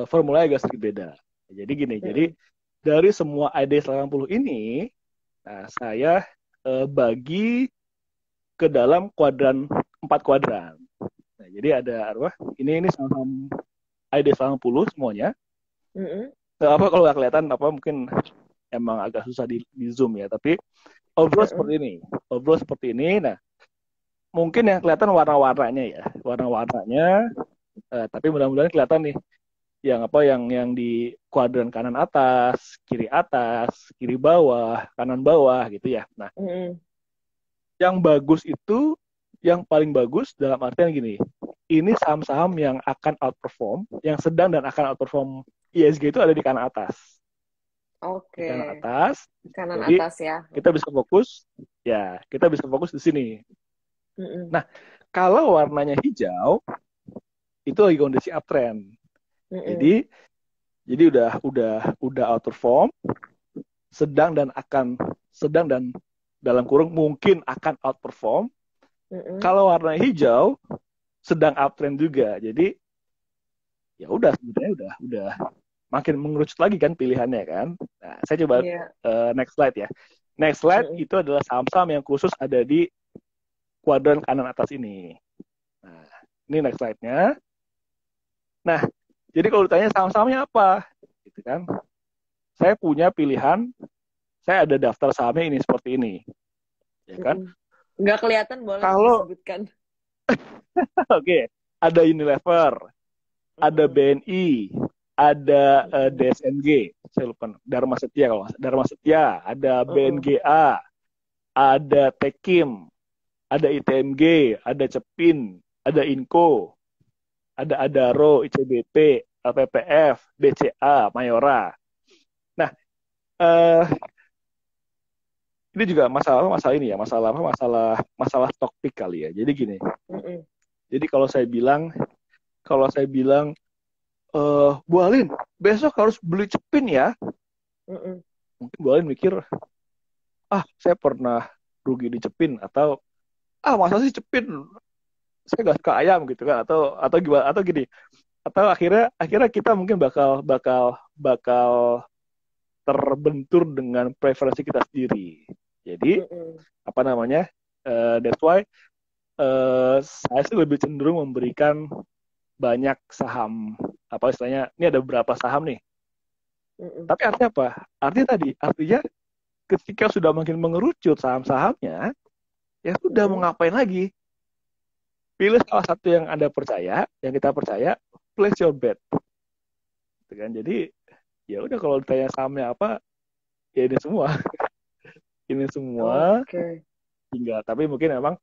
formulanya agak sedikit beda. Jadi gini, jadi Mm-mm. dari semua ID 80 ini, nah, saya bagi ke dalam kuadran, 4 kuadran. Nah, jadi ada apa? Ini saham ID 80 semuanya. Mm-mm. Nah, apa kalau nggak kelihatan apa mungkin emang agak susah di zoom ya. Tapi overall seperti Mm-mm. ini. Overall seperti ini. Nah, mungkin yang kelihatan warna-warnanya ya, warna-warnanya. Tapi mudah-mudahan kelihatan nih yang apa, yang di kuadran kanan atas, kiri bawah, kanan bawah gitu ya. Nah, Mm-mm. yang bagus itu, yang paling bagus dalam artian gini, ini saham-saham yang akan outperform, yang sedang dan akan outperform ISG itu ada di kanan atas. Di Oke, kanan atas. kanan Jadi atas ya. kita bisa fokus, ya kita bisa fokus di sini. Mm-mm. Nah, kalau warnanya hijau, itu lagi kondisi uptrend. Mm-mm. Jadi udah outperform, sedang dan dalam kurung mungkin akan outperform. Mm-mm. Kalau warna hijau sedang uptrend juga. Jadi ya udah, sebenarnya udah makin mengerucut lagi kan pilihannya kan. Nah, saya coba Iya. next slide ya. Next slide Mm-mm. itu adalah saham-saham yang khusus ada di kuadran kanan atas ini. Nah, ini next slide-nya. Nah, jadi kalau ditanya saham-sahamnya apa, gitu kan? Saya punya pilihan, saya ada daftar sahamnya ini seperti ini, ya kan? Mm-mm. Nggak kelihatan, boleh Kalau disebutkan. oke, okay, ada Unilever, ada Mm-mm. BNI, ada Mm-mm. DSNG, saya lupa, Dharma Setia kalau Dharma Setia, ada Mm-mm. BNGA, ada Tekim, ada ITMG, ada Cepin, ada Inco, ada Adaro, ICBP, LPPF, BCA, Mayora. Nah, eh, ini juga masalah ini ya, masalah stock pick kali ya. Jadi gini, Mm-mm. jadi kalau saya bilang Bu Alin, besok harus beli Cepin ya. Mm-mm. Mungkin Bu Alin mikir, saya pernah rugi di Cepin, atau masa sih Cepin, saya nggak suka ayam gitu kan, atau gimana, atau gini, atau akhirnya akhirnya kita mungkin bakal bakal bakal terbentur dengan preferensi kita sendiri. Jadi Mm-mm. apa namanya? That's why saya sih lebih cenderung memberikan banyak saham, apa istilahnya, ini ada beberapa saham nih. Mm-mm. Tapi artinya apa? Artinya ketika sudah makin mengerucut saham-sahamnya, ya sudah, mau Mm-mm. ngapain lagi? Pilih salah satu yang Anda percaya, yang kita percaya, place your bet. Gitu kan? Jadi ya udah, kalau ditanya sahamnya apa, ya ini semua. Ini semua Oke. tinggal, tapi mungkin memang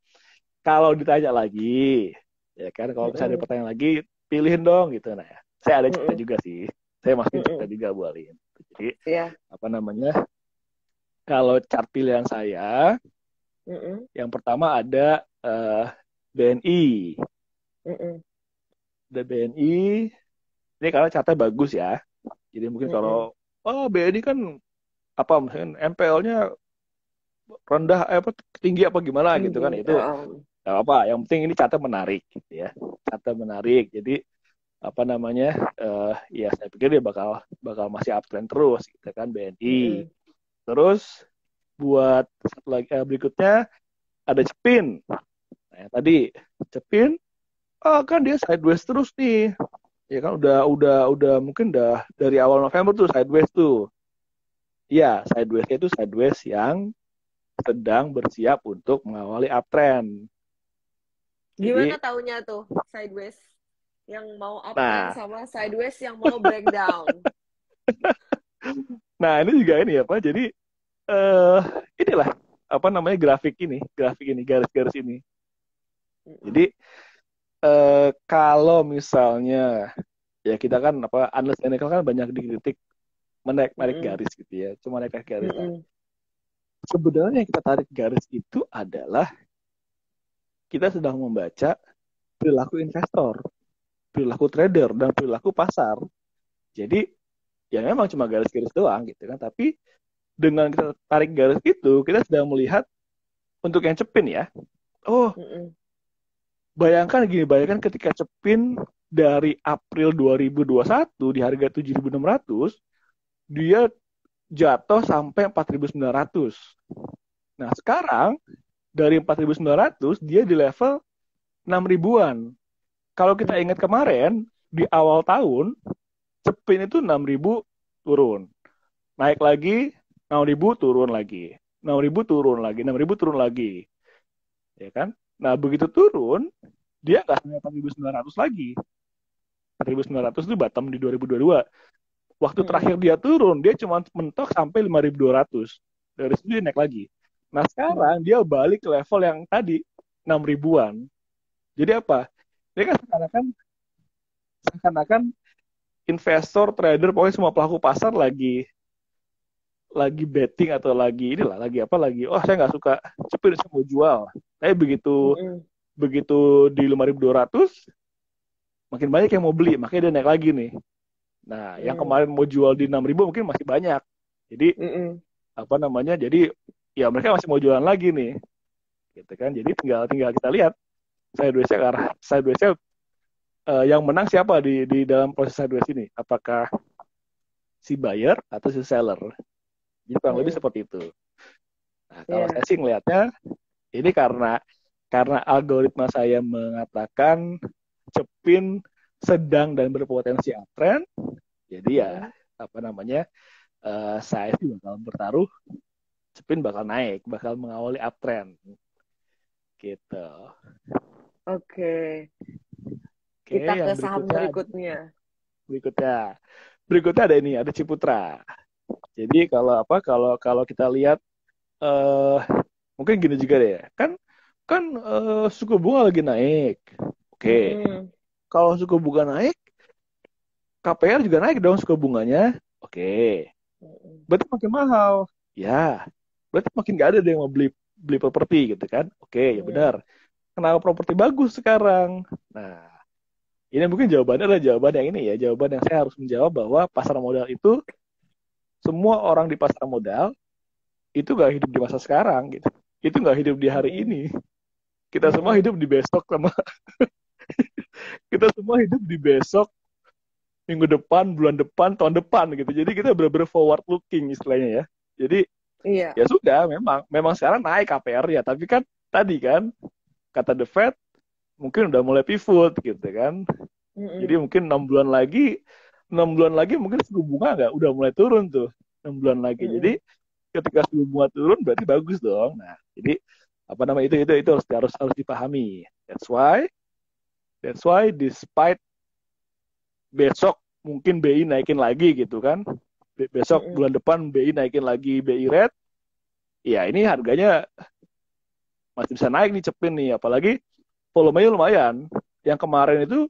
kalau ditanya lagi, ya kan, kalau misalnya ada Mm-mm. pertanyaan lagi, pilihin dong gitu. Nah, saya ada cerita Mm-mm. juga sih. Saya masukin cerita Mm-mm. juga Bu Alin. Jadi, Iya. apa namanya, kalau chart pilihan saya, Mm-mm. yang pertama ada BNI. Mm-mm. Ada BNI, ini karena chartnya bagus ya. Jadi mungkin Mm-mm. kalau, oh BNI kan, apa, misalnya MPL-nya rendah, apa, tinggi apa gimana gitu kan, Tinggi. itu nggak apa. Yang penting ini chartnya menarik gitu ya. Chartnya menarik. Jadi, apa namanya, ya saya pikir dia bakal bakal masih uptrend terus gitu kan BNI. Mm-mm. Terus buat satu lagi, berikutnya ada Cepin. Nah, yang tadi Cepin, kan dia sideways terus nih. Ya kan udah mungkin udah dari awal November tuh sideways tuh. Iya, sideways itu sideways yang sedang bersiap untuk mengawali uptrend. Gimana Jadi, taunya tuh sideways yang mau uptrend nah, sama sideways yang mau breakdown? ini juga ini ya Pak. Jadi, eh inilah apa namanya, grafik ini, garis-garis ini. Jadi, Mm-mm. kalau misalnya ya kita kan apa, analis teknikal kan banyak dikritik menarik Mm-mm. garis gitu ya, cuma naik garis. Nah, Mm-mm. sebenarnya yang kita tarik garis itu adalah kita sedang membaca perilaku investor, perilaku trader, dan perilaku pasar. Jadi ya memang cuma garis-garis doang gitu kan, tapi dengan kita tarik garis itu kita sedang melihat untuk yang Cepin ya. Oh, Mm-mm. bayangkan ketika Cepin dari April 2021 di harga 7.600, dia jatuh sampai 4.900. Nah, sekarang dari 4.900 dia di level 6 ribuan. Kalau kita ingat kemarin di awal tahun, Cepin itu 6.000 turun. Naik lagi 6.000 turun lagi. 6.000 turun lagi, 6.000 turun lagi. Ya kan? Nah, begitu turun, dia nggak sampai 4.900 lagi. 4.900 itu bottom di 2022. Waktu terakhir Mm-mm. dia turun, dia cuma mentok sampai 5.200. Dari situ dia naik lagi. Nah, sekarang dia balik ke level yang tadi, 6 ribuan. Jadi apa? Dia kan seakan-akan investor, trader, pokoknya semua pelaku pasar lagi betting atau lagi inilah, lagi apa, lagi, oh saya nggak suka Cepin, saya mau jual. Tapi begitu Mm-mm. begitu di 5.200, makin banyak yang mau beli, makanya dia naik lagi nih. Nah, yang Mm. kemarin mau jual di 6.000 mungkin masih banyak. Jadi, Mm-mm. apa namanya, jadi ya mereka masih mau jualan lagi nih. Gitu kan. Jadi tinggal tinggal kita lihat sideways-nya ke arah sideways-nya, yang menang siapa di dalam proses sideways ini? Apakah si buyer atau si seller? Jadi kurang lebih Mm-mm. seperti itu. Nah, kalau saya Iya. sih ngelihatnya ini karena algoritma saya mengatakan Cepin sedang dan berpotensi uptrend. Jadi ya, Mm-mm. apa namanya, saya sih bakal bertaruh Cepin bakal naik, bakal mengawali uptrend gitu. Oke. Oke, Kita ke yang saham berikutnya berikutnya. berikutnya berikutnya ada ini, ada Ciputra. Jadi kalau apa, kalau kalau kita lihat, eh mungkin gini juga deh, kan kan suku bunga lagi naik. Oke, Mm-mm. kalau suku bunga naik, KPR juga naik dong suku bunganya. Oke, Mm-mm. berarti makin mahal. Ya, berarti makin gak ada deh yang mau beli beli properti gitu kan. Oke, ya benar. Mm-mm. Kenapa properti bagus sekarang? Nah, ini mungkin jawabannya adalah jawaban yang ini ya, jawaban yang saya harus menjawab bahwa pasar modal itu, semua orang di pasar modal itu gak hidup di masa sekarang gitu. Itu gak hidup di hari Mm-mm. ini. Kita semua Mm-mm. hidup di besok, sama kita semua hidup di besok, minggu depan, bulan depan, tahun depan gitu. Jadi kita benar-benar forward looking istilahnya ya. Jadi Iya. ya sudah, memang memang sekarang naik KPR ya, tapi kan tadi kan kata The Fed mungkin udah mulai pivot gitu kan. Jadi Mm-mm. mungkin 6 bulan lagi mungkin suku bunga nggak udah mulai turun tuh, 6 bulan lagi. Jadi Mm-mm. ketika suku bunga turun berarti bagus dong. Nah, jadi apa namanya, itu harus harus harus dipahami. That's why despite besok mungkin BI naikin lagi gitu kan. Besok Mm-mm. bulan depan BI naikin lagi BI rate. Ya ini harganya masih bisa naik nih cepin nih, apalagi volumenya lumayan. Yang kemarin itu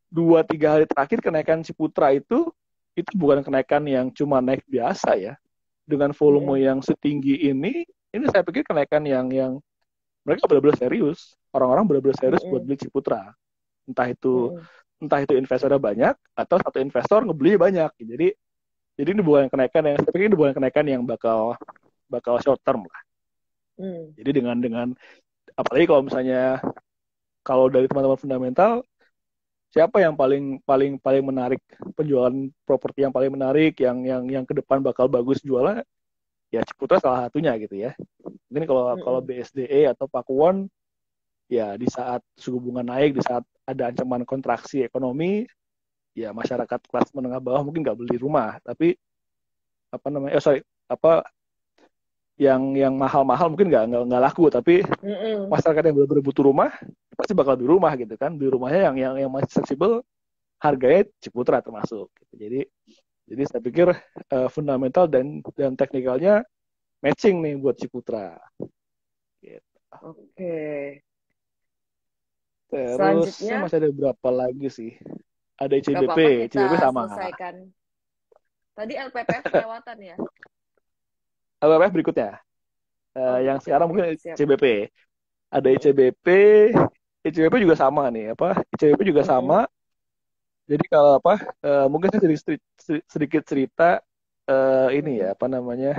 2-3 hari terakhir kenaikan Ciputra itu bukan kenaikan yang cuma naik biasa ya. Dengan volume Mm-mm. yang setinggi ini saya pikir kenaikan yang mereka benar-benar serius. Orang-orang benar-benar serius buat Mm-mm. beli Ciputra. Entah itu Mm-mm. entah itu investornya banyak atau satu investor ngebeli banyak. Jadi ini bukan kenaikan yang saya pikir ini bukan kenaikan yang bakal bakal short term lah. Mm. Jadi dengan apalagi kalau misalnya kalau dari teman-teman fundamental, siapa yang paling paling paling menarik penjualan properti yang paling menarik yang ke depan bakal bagus jualnya, ya Ciputra salah satunya gitu ya. Mungkin kalau kalau Mm-mm. BSDE atau Pakuwon, ya di saat suku bunga naik, di saat ada ancaman kontraksi ekonomi, ya masyarakat kelas menengah bawah mungkin nggak beli rumah, tapi apa namanya, apa yang mahal-mahal mungkin nggak laku, tapi Mm-mm. masyarakat yang benar-benar butuh rumah pasti bakal beli rumah gitu kan, beli rumahnya yang masih fleksibel, harganya Ciputra termasuk gitu. Jadi saya pikir fundamental dan teknikalnya matching nih buat Ciputra gitu. Oke. Terus Selanjutnya, masih ada berapa lagi sih, ada nggak ICBP. apa-apa ICBP kita sama. selesaikan. Tadi LPPF kelewatan ya? LPF berikutnya. Yang Oke, sekarang mungkin siap. ICBP. Ada Mm-mm. ICBP. ICBP juga sama nih, apa? ICBP juga sama. Mm-mm. Jadi kalau apa? Mungkin saya sedikit cerita ini ya, Mm-mm. apa namanya?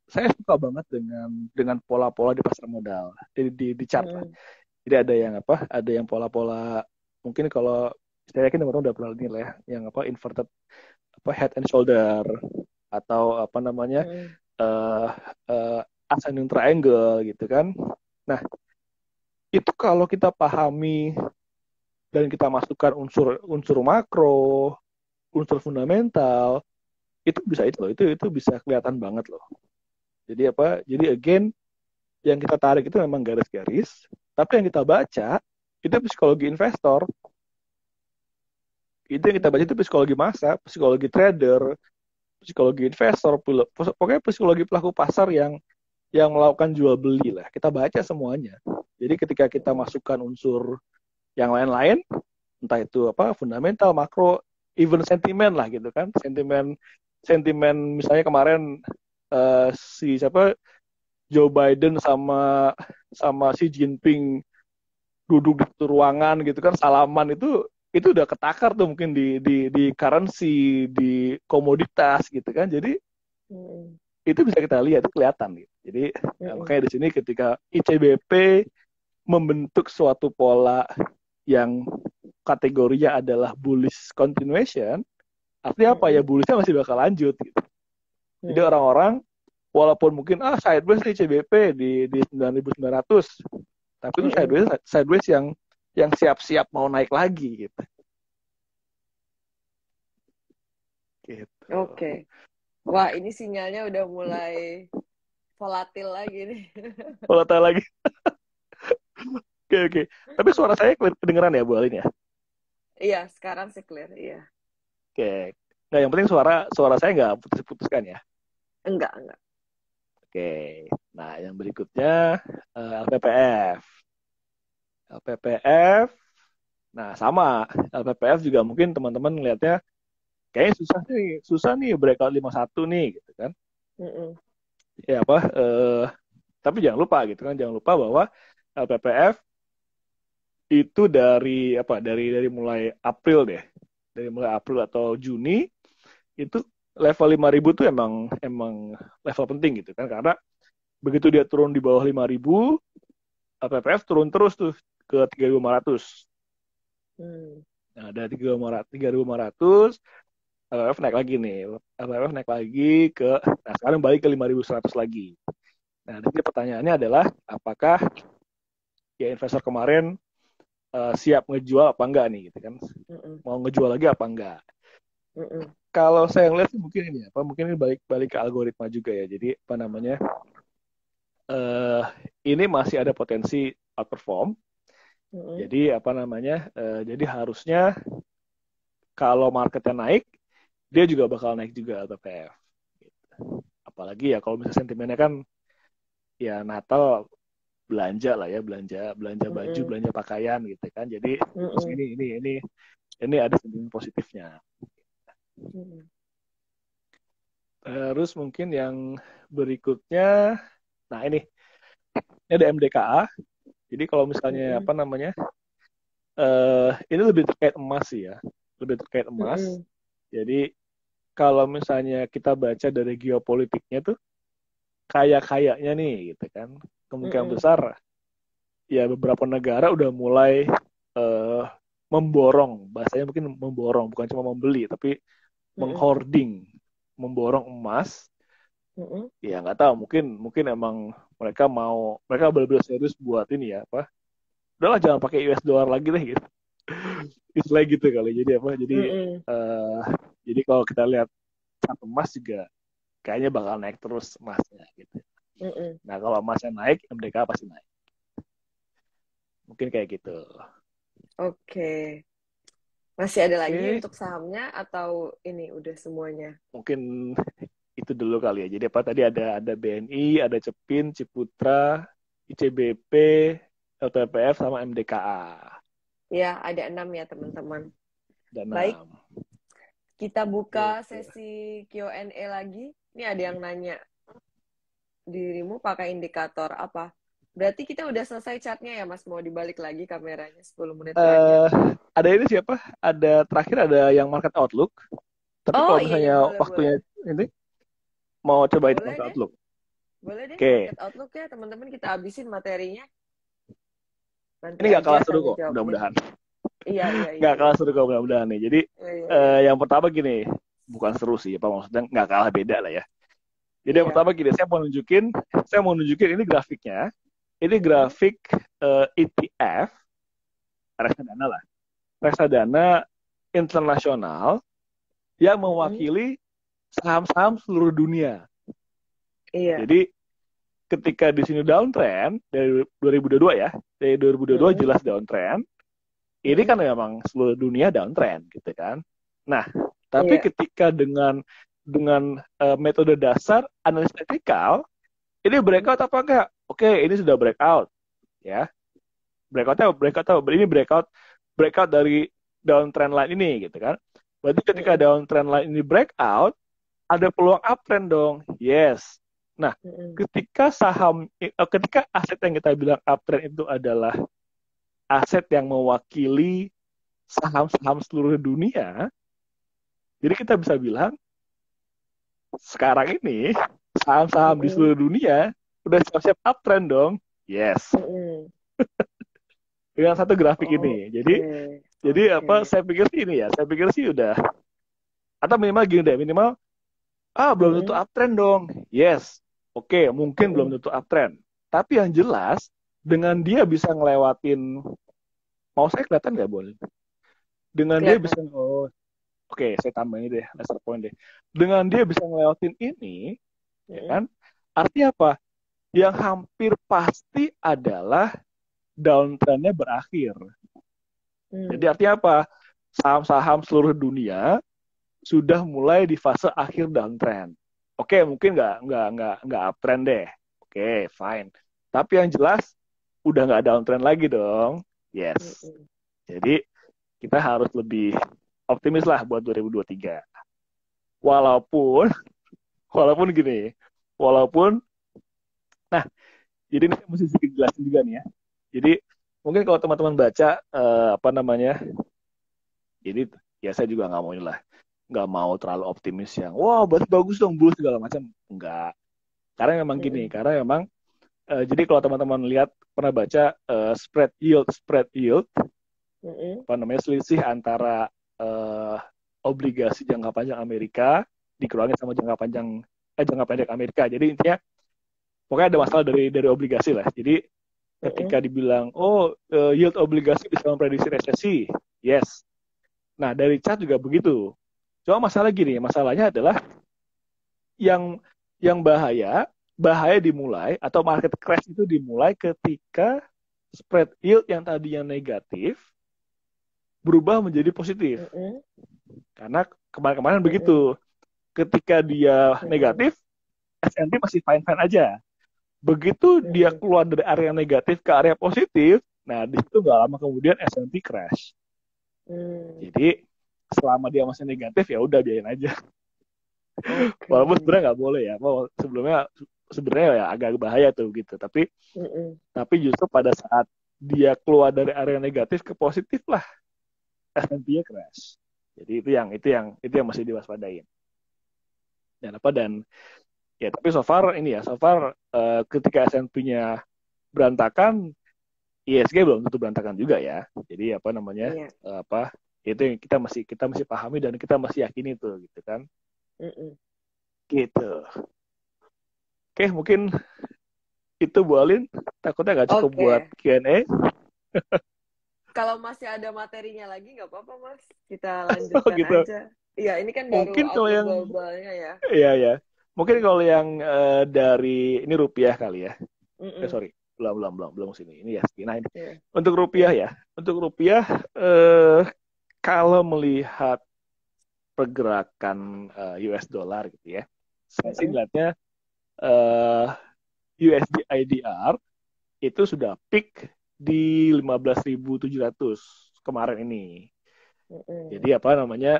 Saya suka banget dengan pola-pola di pasar modal, di chart lah. Mm-mm. Jadi ada yang apa? Ada yang pola-pola, mungkin kalau saya yakin teman-teman udah pernah lihat lah ya, yang apa, inverted apa, head and shoulder, atau apa namanya, Mm-mm. uh, uh, ascending triangle gitu kan. Nah, itu kalau kita pahami dan kita masukkan unsur makro, unsur fundamental, itu bisa kelihatan banget loh. Jadi apa? Jadi again, yang kita tarik itu memang garis-garis, tapi yang kita baca itu psikologi investor. Itu yang kita baca itu Mm-mm. psikologi masa, psikologi trader, psikologi investor, pokoknya psikologi pelaku pasar yang melakukan jual beli lah. Kita baca semuanya. Jadi ketika kita Mm-mm. masukkan unsur yang lain-lain, entah itu apa, fundamental, makro, even sentimen lah gitu kan, sentimen sentimen misalnya kemarin si siapa, Joe Biden sama sama Xi Jinping duduk di satu ruangan gitu kan, salaman, itu udah ketakar tuh mungkin di currency, di komoditas gitu kan. Jadi Mm-mm. itu bisa kita lihat, itu kelihatan gitu. Jadi Mm-mm. makanya di sini ketika ICBP membentuk suatu pola yang kategorinya adalah bullish continuation, artinya apa ya, Mm-mm. bullishnya masih bakal lanjut gitu. Jadi Mm. orang-orang walaupun mungkin sideways nih CBP di 9.900, tapi itu Mm-mm. sideways sideways yang siap-siap mau naik lagi gitu. Gitu. Oke. Wah, ini sinyalnya udah mulai volatil lagi nih. Volatile lagi. Oke, oke. Tapi suara saya kedengeran ya Bu Alin ya? Iya, sekarang sih clear. Iya. Oke. Nggak, yang penting suara suara saya nggak putus-putuskan ya. Enggak. Oke. Nah, yang berikutnya LPPF. LPPF. Nah, sama. LPPF juga mungkin teman-teman ngelihatnya kayaknya susah nih breakout 51 nih gitu kan. Mm-mm. Ya apa? Tapi jangan lupa gitu kan, jangan lupa bahwa LPPF itu dari mulai April deh. Dari mulai April atau Juni itu level 5.000 tuh emang emang level penting gitu kan, karena begitu dia turun di bawah 5.000, LPPF turun terus tuh ke 3.500. Mm. Nah, ada 3.500, LPF naik lagi nih. LPF naik lagi ke, nah sekarang balik ke 5.100 lagi. Nah, jadi pertanyaannya adalah apakah ya investor kemarin siap ngejual apa enggak nih gitu kan? Mm-mm. Mau ngejual lagi apa enggak? Mm-mm. Kalau saya ngeliat sih mungkin ini apa, mungkin ini balik ke algoritma juga ya. Jadi apa namanya? eh ini masih ada potensi outperform. Mm-mm. Jadi apa namanya? Jadi harusnya kalau marketnya naik, dia juga bakal naik juga LPPF. Apalagi ya kalau misalnya sentimennya kan ya Natal belanja lah ya, belanja belanja baju, Mm-mm. belanja pakaian gitu kan. Jadi terus Mm-mm. ini ada sentimen positifnya. Mm-mm. Terus mungkin yang berikutnya, nah ini ada MDKA. Jadi kalau misalnya Mm-mm. apa namanya, ini lebih terkait emas sih ya, lebih terkait emas. Mm-mm. Jadi kalau misalnya kita baca dari geopolitiknya tuh, kayaknya nih gitu kan, kemungkinan Mm-mm. besar ya beberapa negara udah mulai eh, memborong, bahasanya mungkin memborong, bukan cuma membeli, tapi Mm-mm. menghoarding, memborong emas. Mm-mm. Ya nggak tahu, mungkin mungkin emang mereka benar-benar serius buat ini ya apa, udahlah jangan pakai US dollar lagi deh gitu, istilah gitu kali. Jadi apa, Mm-mm. eh, jadi kalau kita lihat satu emas juga kayaknya bakal naik terus emasnya gitu. Mm-mm. Nah kalau emasnya naik, MDK pasti naik, mungkin kayak gitu. Oke. Masih ada lagi Oke, untuk sahamnya atau ini udah semuanya? mungkin itu dulu kali ya. Jadi apa tadi, ada BNI, ada Cepin, Ciputra, ICBP, LPPF sama MDKA. Ya, ada 6 ya teman-teman. Dan Baik, kita buka gitu. sesi Q&A lagi. Ini ada yang nanya, dirimu pakai indikator apa? Berarti kita udah selesai chatnya ya Mas, mau dibalik lagi kameranya 10 menit terakhir. eh ada ini siapa? Ada terakhir, ada yang market outlook. Tapi Oh kalau iya, iya, misalnya boleh, boleh. waktunya ini mau coba itu Boleh market deh, outlook. boleh deh. Oke, Market outlook ya teman-teman, kita habisin materinya. Nanti ini nggak aja kalah seru tanya kok, jawabnya. mudah-mudahan. Iya, iya, iya, Nggak iya. kalah seru kok, mudah-mudahan nih. Jadi Iya, iya, iya. yang pertama gini, bukan seru sih, apa maksudnya nggak kalah beda lah ya. Jadi yang Iya. pertama gini, saya mau nunjukin ini grafiknya. Ini Mm-mm. grafik ETF reksadana lah, reksadana internasional yang Mm-mm. mewakili saham-saham seluruh dunia. Iya. Jadi ketika di sini downtrend dari 2022 ya, dari 2022 Mm-mm. jelas downtrend. Ini kan Mm-mm. memang seluruh dunia downtrend gitu kan. Nah, tapi Iya. ketika dengan metode dasar analisis teknikal, ini breakout Mm-mm. apa enggak? Oke, ini sudah breakout ya. Ini breakout dari downtrend line ini gitu kan. Berarti ketika Mm-mm. downtrend line ini breakout, ada peluang uptrend dong. Yes. Nah, Mm-mm. ketika aset yang kita bilang uptrend itu adalah aset yang mewakili saham-saham seluruh dunia, jadi kita bisa bilang sekarang ini saham-saham di Mm-mm. seluruh dunia udah siap-siap uptrend dong. Yes. Mm-mm. Dengan satu grafik ini. Jadi Oke. jadi Oke. apa, saya pikir sih ini ya, saya pikir sih udah, atau minimal gini deh, minimal belum tentu Mm-mm. uptrend dong. Yes. Oke, mungkin belum Mm-mm. tentu uptrend. Tapi yang jelas dengan dia bisa ngelewatin, mau saya kelihatan nggak boleh? Dengan dia bisa, Kelihatan. oh, oke, saya tambahin ini deh, laser point deh. Dengan dia bisa ngelewatin ini, ya Mm-mm. kan? Artinya apa? Yang hampir pasti adalah downtrendnya berakhir. Jadi Mm. artinya apa? Saham-saham seluruh dunia sudah mulai di fase akhir downtrend. Oke, mungkin nggak uptrend deh. Oke, fine. Tapi yang jelas udah nggak downtrend lagi dong. Yes. Mm-mm. Jadi kita harus lebih optimis lah buat 2023. Walaupun walaupun gini, walaupun nah, jadi ini saya mesti sedikit jelasin juga nih ya. Jadi mungkin kalau teman-teman baca apa namanya, jadi ya saya juga nggak mau inilah, nggak mau terlalu optimis yang wah berarti bagus dong bulu segala macam, enggak. Karena memang gini, Mm-mm. karena memang jadi kalau teman-teman lihat, pernah baca spread yield Mm-mm. apa namanya, selisih antara eh, obligasi jangka panjang Amerika dikurangi sama jangka pendek Amerika. Jadi intinya pokoknya ada masalah dari obligasi lah. Jadi ketika Mm-mm. dibilang oh yield obligasi bisa memprediksi resesi, yes. Nah dari chart juga begitu. Cuma masalah gini, masalahnya adalah yang yang bahaya dimulai atau market crash itu dimulai ketika spread yield yang tadinya negatif berubah menjadi positif. Mm-mm. Karena kemarin-kemarin Mm-mm. begitu, ketika dia Mm-mm. negatif, S&P masih fine-fine aja. Begitu dia Mm-mm. keluar dari area negatif ke area positif, nah di situ nggak lama kemudian S&P crash. Hmm. Jadi selama dia masih negatif ya udah biarin aja. Oke. Walaupun sebenarnya nggak boleh ya. Mau sebelumnya sebenarnya ya agak bahaya tuh gitu. Mm-mm. Tapi justru pada saat dia keluar dari area negatif ke positif lah S&P-nya crash. Jadi itu yang masih diwaspadain. Dan ya tapi so far ketika S&P-nya berantakan, ISG belum tentu berantakan juga ya. Jadi apa namanya? Iya. Apa itu yang kita masih pahami dan kita masih yakini tuh gitu kan. Mm-mm. Gitu. Oke, mungkin itu Bu Alin. Takutnya nggak cukup buat Oke. Q&A. Kalau masih ada materinya lagi nggak apa-apa, Mas. Kita Oh lanjutkan gitu. aja. Iya, ini kan baru Mungkin kalau outlook yang globalnya ya. iya ya. Mungkin kalau yang dari ini rupiah kali ya. Mm-mm. Sorry, belum sini. Ini ya, nah ini. Iya. Untuk rupiah Iya. ya. Untuk rupiah kalau melihat pergerakan US dollar gitu ya. Saya sih Mm-mm. ngeliatnya eh, USD IDR itu sudah peak di 15.700 kemarin ini. Jadi Mm-mm. apa namanya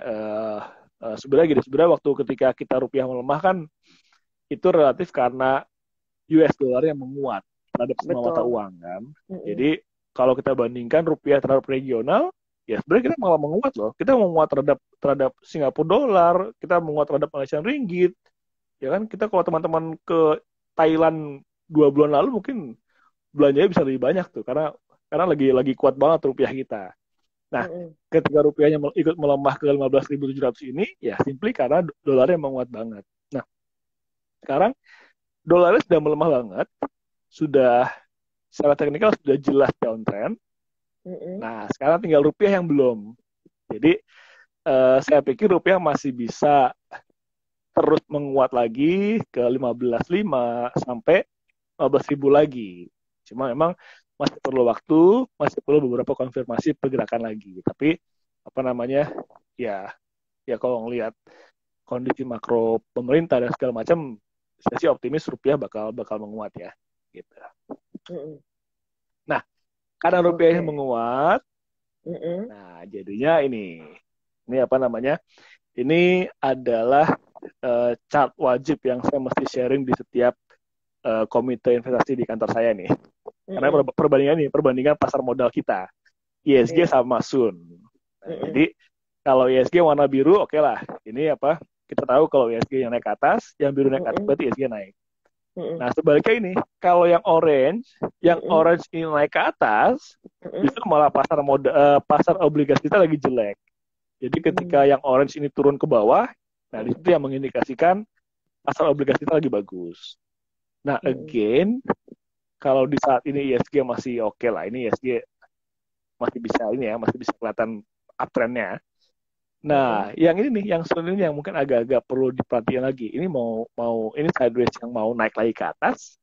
sebenarnya gini, sebenarnya waktu ketika kita rupiah melemah kan itu relatif karena US dollar yang menguat terhadap semua mata Betul. uang kan. Mm-mm. Jadi kalau kita bandingkan rupiah terhadap regional, ya sebenarnya kita malah menguat loh. Kita menguat terhadap terhadap Singapura dolar, kita menguat terhadap Malaysian ringgit. Ya kan kita kalau teman-teman ke Thailand 2 bulan lalu mungkin belanjanya bisa lebih banyak tuh karena lagi kuat banget rupiah kita. Nah, Mm-mm. ketika rupiahnya ikut melemah ke 15.700 ini, ya simply karena dolarnya menguat banget. Nah, sekarang dolarnya sudah melemah banget, sudah secara teknikal sudah jelas downtrend. Mm-mm. Nah, sekarang tinggal rupiah yang belum. Jadi, saya pikir rupiah masih bisa terus menguat lagi ke 15.500 sampai 15.000 lagi. Cuma memang masih perlu waktu, masih perlu beberapa konfirmasi pergerakan lagi. Tapi apa namanya? Ya, ya kalau ngelihat kondisi makro pemerintah dan segala macam, saya sih optimis rupiah bakal bakal menguat ya. Gitu. Mm-mm. Nah, karena rupiahnya Oke. menguat, Mm-mm. nah jadinya ini apa namanya? Ini adalah chart wajib yang saya mesti sharing di setiap komite investasi di kantor saya nih. Karena Mm-mm. perbandingan pasar modal kita, ISG Iya. sama Sun. Nah, Mm-mm. jadi kalau ISG warna biru, oke lah. Ini apa? Kita tahu kalau ISG yang naik ke atas, yang biru naik ke atas Mm-mm. berarti ISG naik. Mm-mm. Nah, sebaliknya ini, kalau yang Mm-mm. orange ini naik ke atas, Mm-mm. justru malah pasar obligasi kita lagi jelek. Jadi ketika Mm. yang orange ini turun ke bawah, nah di situ yang mengindikasikan pasar obligasi kita lagi bagus. Nah, Mm-mm. again, kalau di saat ini ISG masih oke lah, ini ISG masih bisa kelihatan uptrendnya. Mm-mm. Nah, yang ini nih, yang sebenarnya yang mungkin agak-agak perlu diperhatikan lagi. Ini mau mau ini sideways yang mau naik lagi ke atas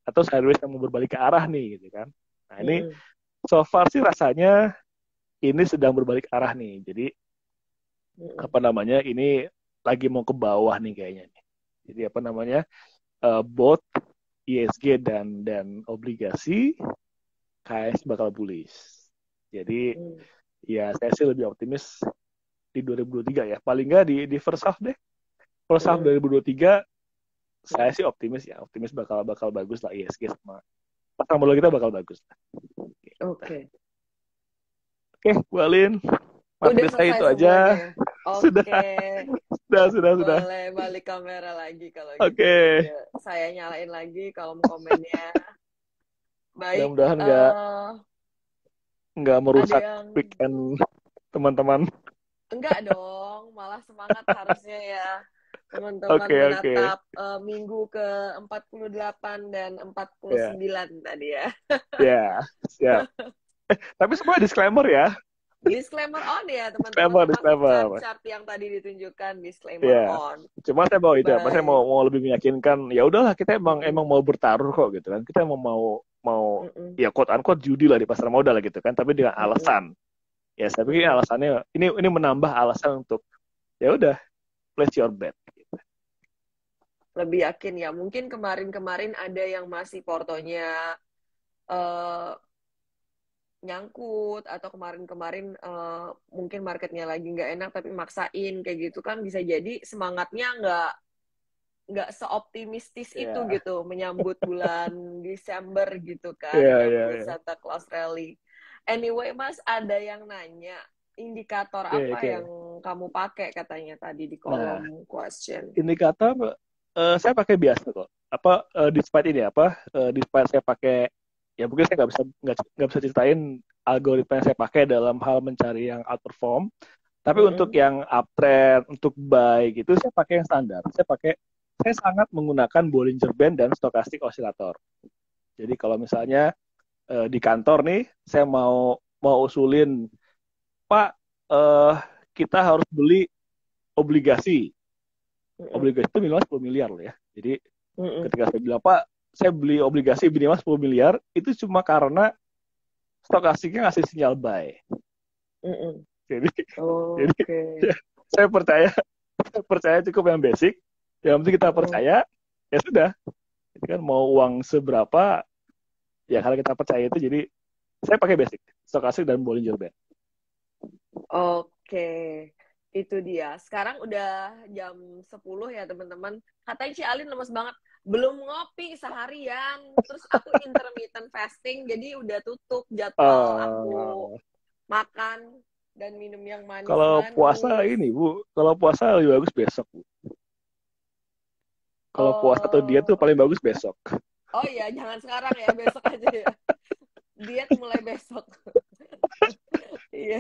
atau sideways yang mau berbalik ke arah nih, gitu kan? Nah, ini Mm-mm. so far sih rasanya ini sedang berbalik arah nih. Jadi Mm-mm. apa namanya? Ini lagi mau ke bawah nih kayaknya nih. Jadi apa namanya? Both ISG dan obligasi kayaknya bakal bullish. Jadi Mm. ya saya sih lebih optimis di 2023 ya. Paling nggak di first half deh. First half Mm-mm. 2023 saya Mm. sih optimis ya. Optimis bakal bakal bagus lah ISG sama pasar modal kita bakal bagus. Oke. Oke, Bu Alin, Udah materi saya selesai itu aja. semuanya ya? Sudah, Oke. sudah. Boleh balik kamera lagi kalau gitu. Oke, Ya, saya nyalain lagi kolom komennya. Baik, mudah-mudahan nggak ada merusak yang weekend teman-teman. enggak dong, malah semangat harusnya ya. Teman-teman Oke. menatap minggu ke 48 dan empat puluh Ya, sembilan tadi ya. ya, siap. Tapi semua disclaimer ya. Disclaimer on ya, teman-teman, termasuk Disclaimer. chart-chart yang tadi ditunjukkan, disclaimer Ya. on. Cuma saya bawa itu apa? Saya mau Baik. mau lebih meyakinkan. Ya udahlah, kita emang Mm-mm. emang mau bertaruh kok gitu kan. Kita mau mau Mm-mm. ya quote unquote judi lah di pasar modal gitu kan. Tapi dengan Mm-mm. alasan. Ya saya pikir Mm-mm. alasannya ini menambah alasan untuk ya udah place your bet. lebih yakin ya. Mungkin kemarin-kemarin ada yang masih portonya eh, nyangkut, atau kemarin-kemarin mungkin marketnya lagi nggak enak tapi maksain kayak gitu kan, bisa jadi semangatnya nggak seoptimistis itu Ya, gitu menyambut bulan Desember gitu kan, ya, ya, menyambut ya. Santa Claus Rally. Anyway, Mas, ada yang nanya indikator Oke, apa yang oke. kamu pakai katanya tadi di Nah, kolom question. indikator saya pakai biasa kok. Apa despite ini apa? Despite saya pakai, ya mungkin saya nggak bisa ceritain algoritma yang saya pakai dalam hal mencari yang outperform. Tapi untuk Mm-mm. yang uptrend, untuk buy gitu, saya pakai yang standar. Saya sangat menggunakan Bollinger Band dan Stochastic Oscillator. Jadi kalau misalnya di kantor nih, saya mau mau usulin, Pak, eh, kita harus beli obligasi. Mm-mm. Obligasi itu minimal 10 miliar loh ya. Jadi Mm-mm. ketika saya bilang, Pak, saya beli obligasi minimal 10 miliar, itu cuma karena Stochasticnya ngasih sinyal buy. Mm-mm. Jadi, jadi Oke. saya percaya cukup yang basic. Yang penting kita Mm-mm. percaya, ya sudah. Itu kan mau uang seberapa, ya kalau kita percaya itu. Jadi saya pakai basic, Stochastic dan Bollinger Band. Oke, itu dia. Sekarang udah jam 10 ya teman-teman. Katanya Ci Alin lemes banget. Belum ngopi seharian. Terus aku intermittent fasting, jadi udah tutup jadwal aku Uh, makan dan minum yang Kalau puasa manis-manis. ini Bu, kalau puasa lebih bagus besok Bu. Kalau puasa atau diet tuh Oh, paling bagus besok. oh iya, jangan sekarang ya, besok aja ya. Diet mulai besok. Iya.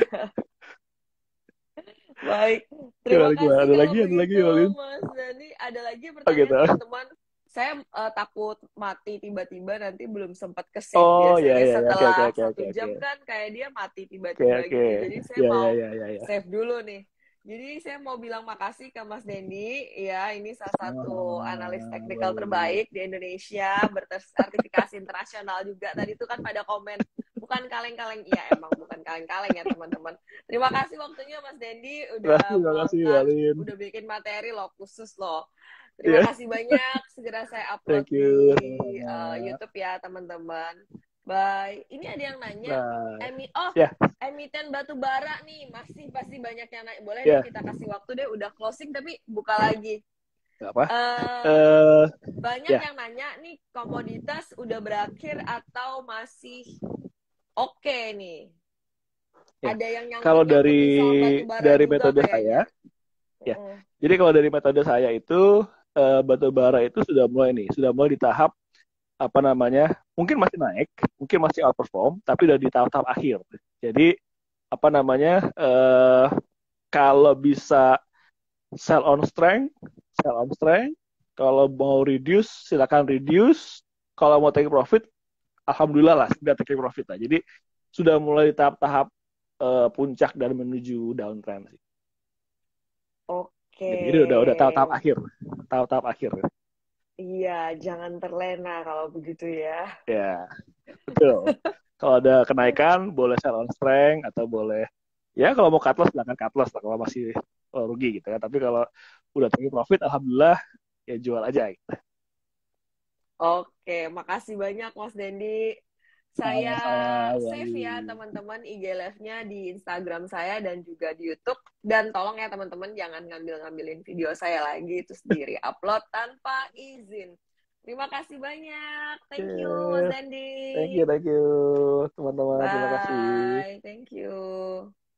Baik, terima Gimana, gimana? kasih Ada kalau lagi, begitu, Walin? Mas Dani. Ada lagi Oh pertanyaan gitu. teman-teman. Saya takut mati tiba-tiba nanti belum sempat ke save. Oh ya, Biasanya ya, ya, oke, oke, setelah oke, oke, 1 jam oke, kan kayak dia mati oke, tiba-tiba oke, gitu. Jadi saya ya, ya, mau ya, ya, ya. save dulu nih. Jadi saya mau bilang makasih ke Mas Dendi. Ya, ini salah satu analis teknikal Boleh, boleh. terbaik di Indonesia, bersertifikasi internasional juga. Tadi itu kan pada komen, bukan kaleng-kaleng. Iya, emang bukan kaleng-kaleng ya teman-teman. Terima kasih waktunya Mas Dendi udah Terima kasih, meluangkan, Walin. udah bikin materi loh khusus loh. Terima Ya, kasih banyak. Segera saya upload thank di you, sama-sama. YouTube ya teman-teman. Bye. Ini ada yang nanya, Bye. oh, Ya, emiten batu bara nih, masih pasti banyak yang nanya. Boleh deh ya, kita kasih waktu deh, udah closing tapi buka lagi. nggak apa. Eh, Eh, banyak ya, yang nanya nih, komoditas udah berakhir atau masih oke nih? ya. Ada yang Kalau nyangkut-nyangkut nih soal batu bara dari juga metode saya, kayaknya. ya. Mm-mm. Jadi kalau dari metode saya itu batu bara itu sudah mulai di tahap apa namanya? Mungkin masih naik, mungkin masih outperform, tapi udah di tahap-tahap akhir. Jadi apa namanya? Kalau bisa sell on strength, sell on strength. Kalau mau reduce, silakan reduce. Kalau mau take profit, alhamdulillah lah sudah take profit lah. Jadi sudah mulai tahap-tahap puncak dan menuju downtrend sih. Oke. Gitu. Jadi udah tahap-tahap akhir. Iya, jangan terlena kalau begitu ya. Ya, betul. Kalau ada kenaikan, boleh sell on strength atau boleh, ya kalau mau cut loss silakan cut loss lah kalau masih rugi gitu ya. Tapi kalau udah take profit, alhamdulillah ya jual aja gitu. Oke, makasih banyak Mas Dendi. Saya Sama-sama, save ya Wali. teman-teman IG Live-nya di Instagram saya dan juga di YouTube. Dan tolong ya teman-teman jangan ngambil-ngambilin video saya lagi terus diri upload tanpa izin. Terima kasih banyak. Thank you Mas Yes. Dendi. Thank you, teman-teman. Terima kasih. Bye. Thank you.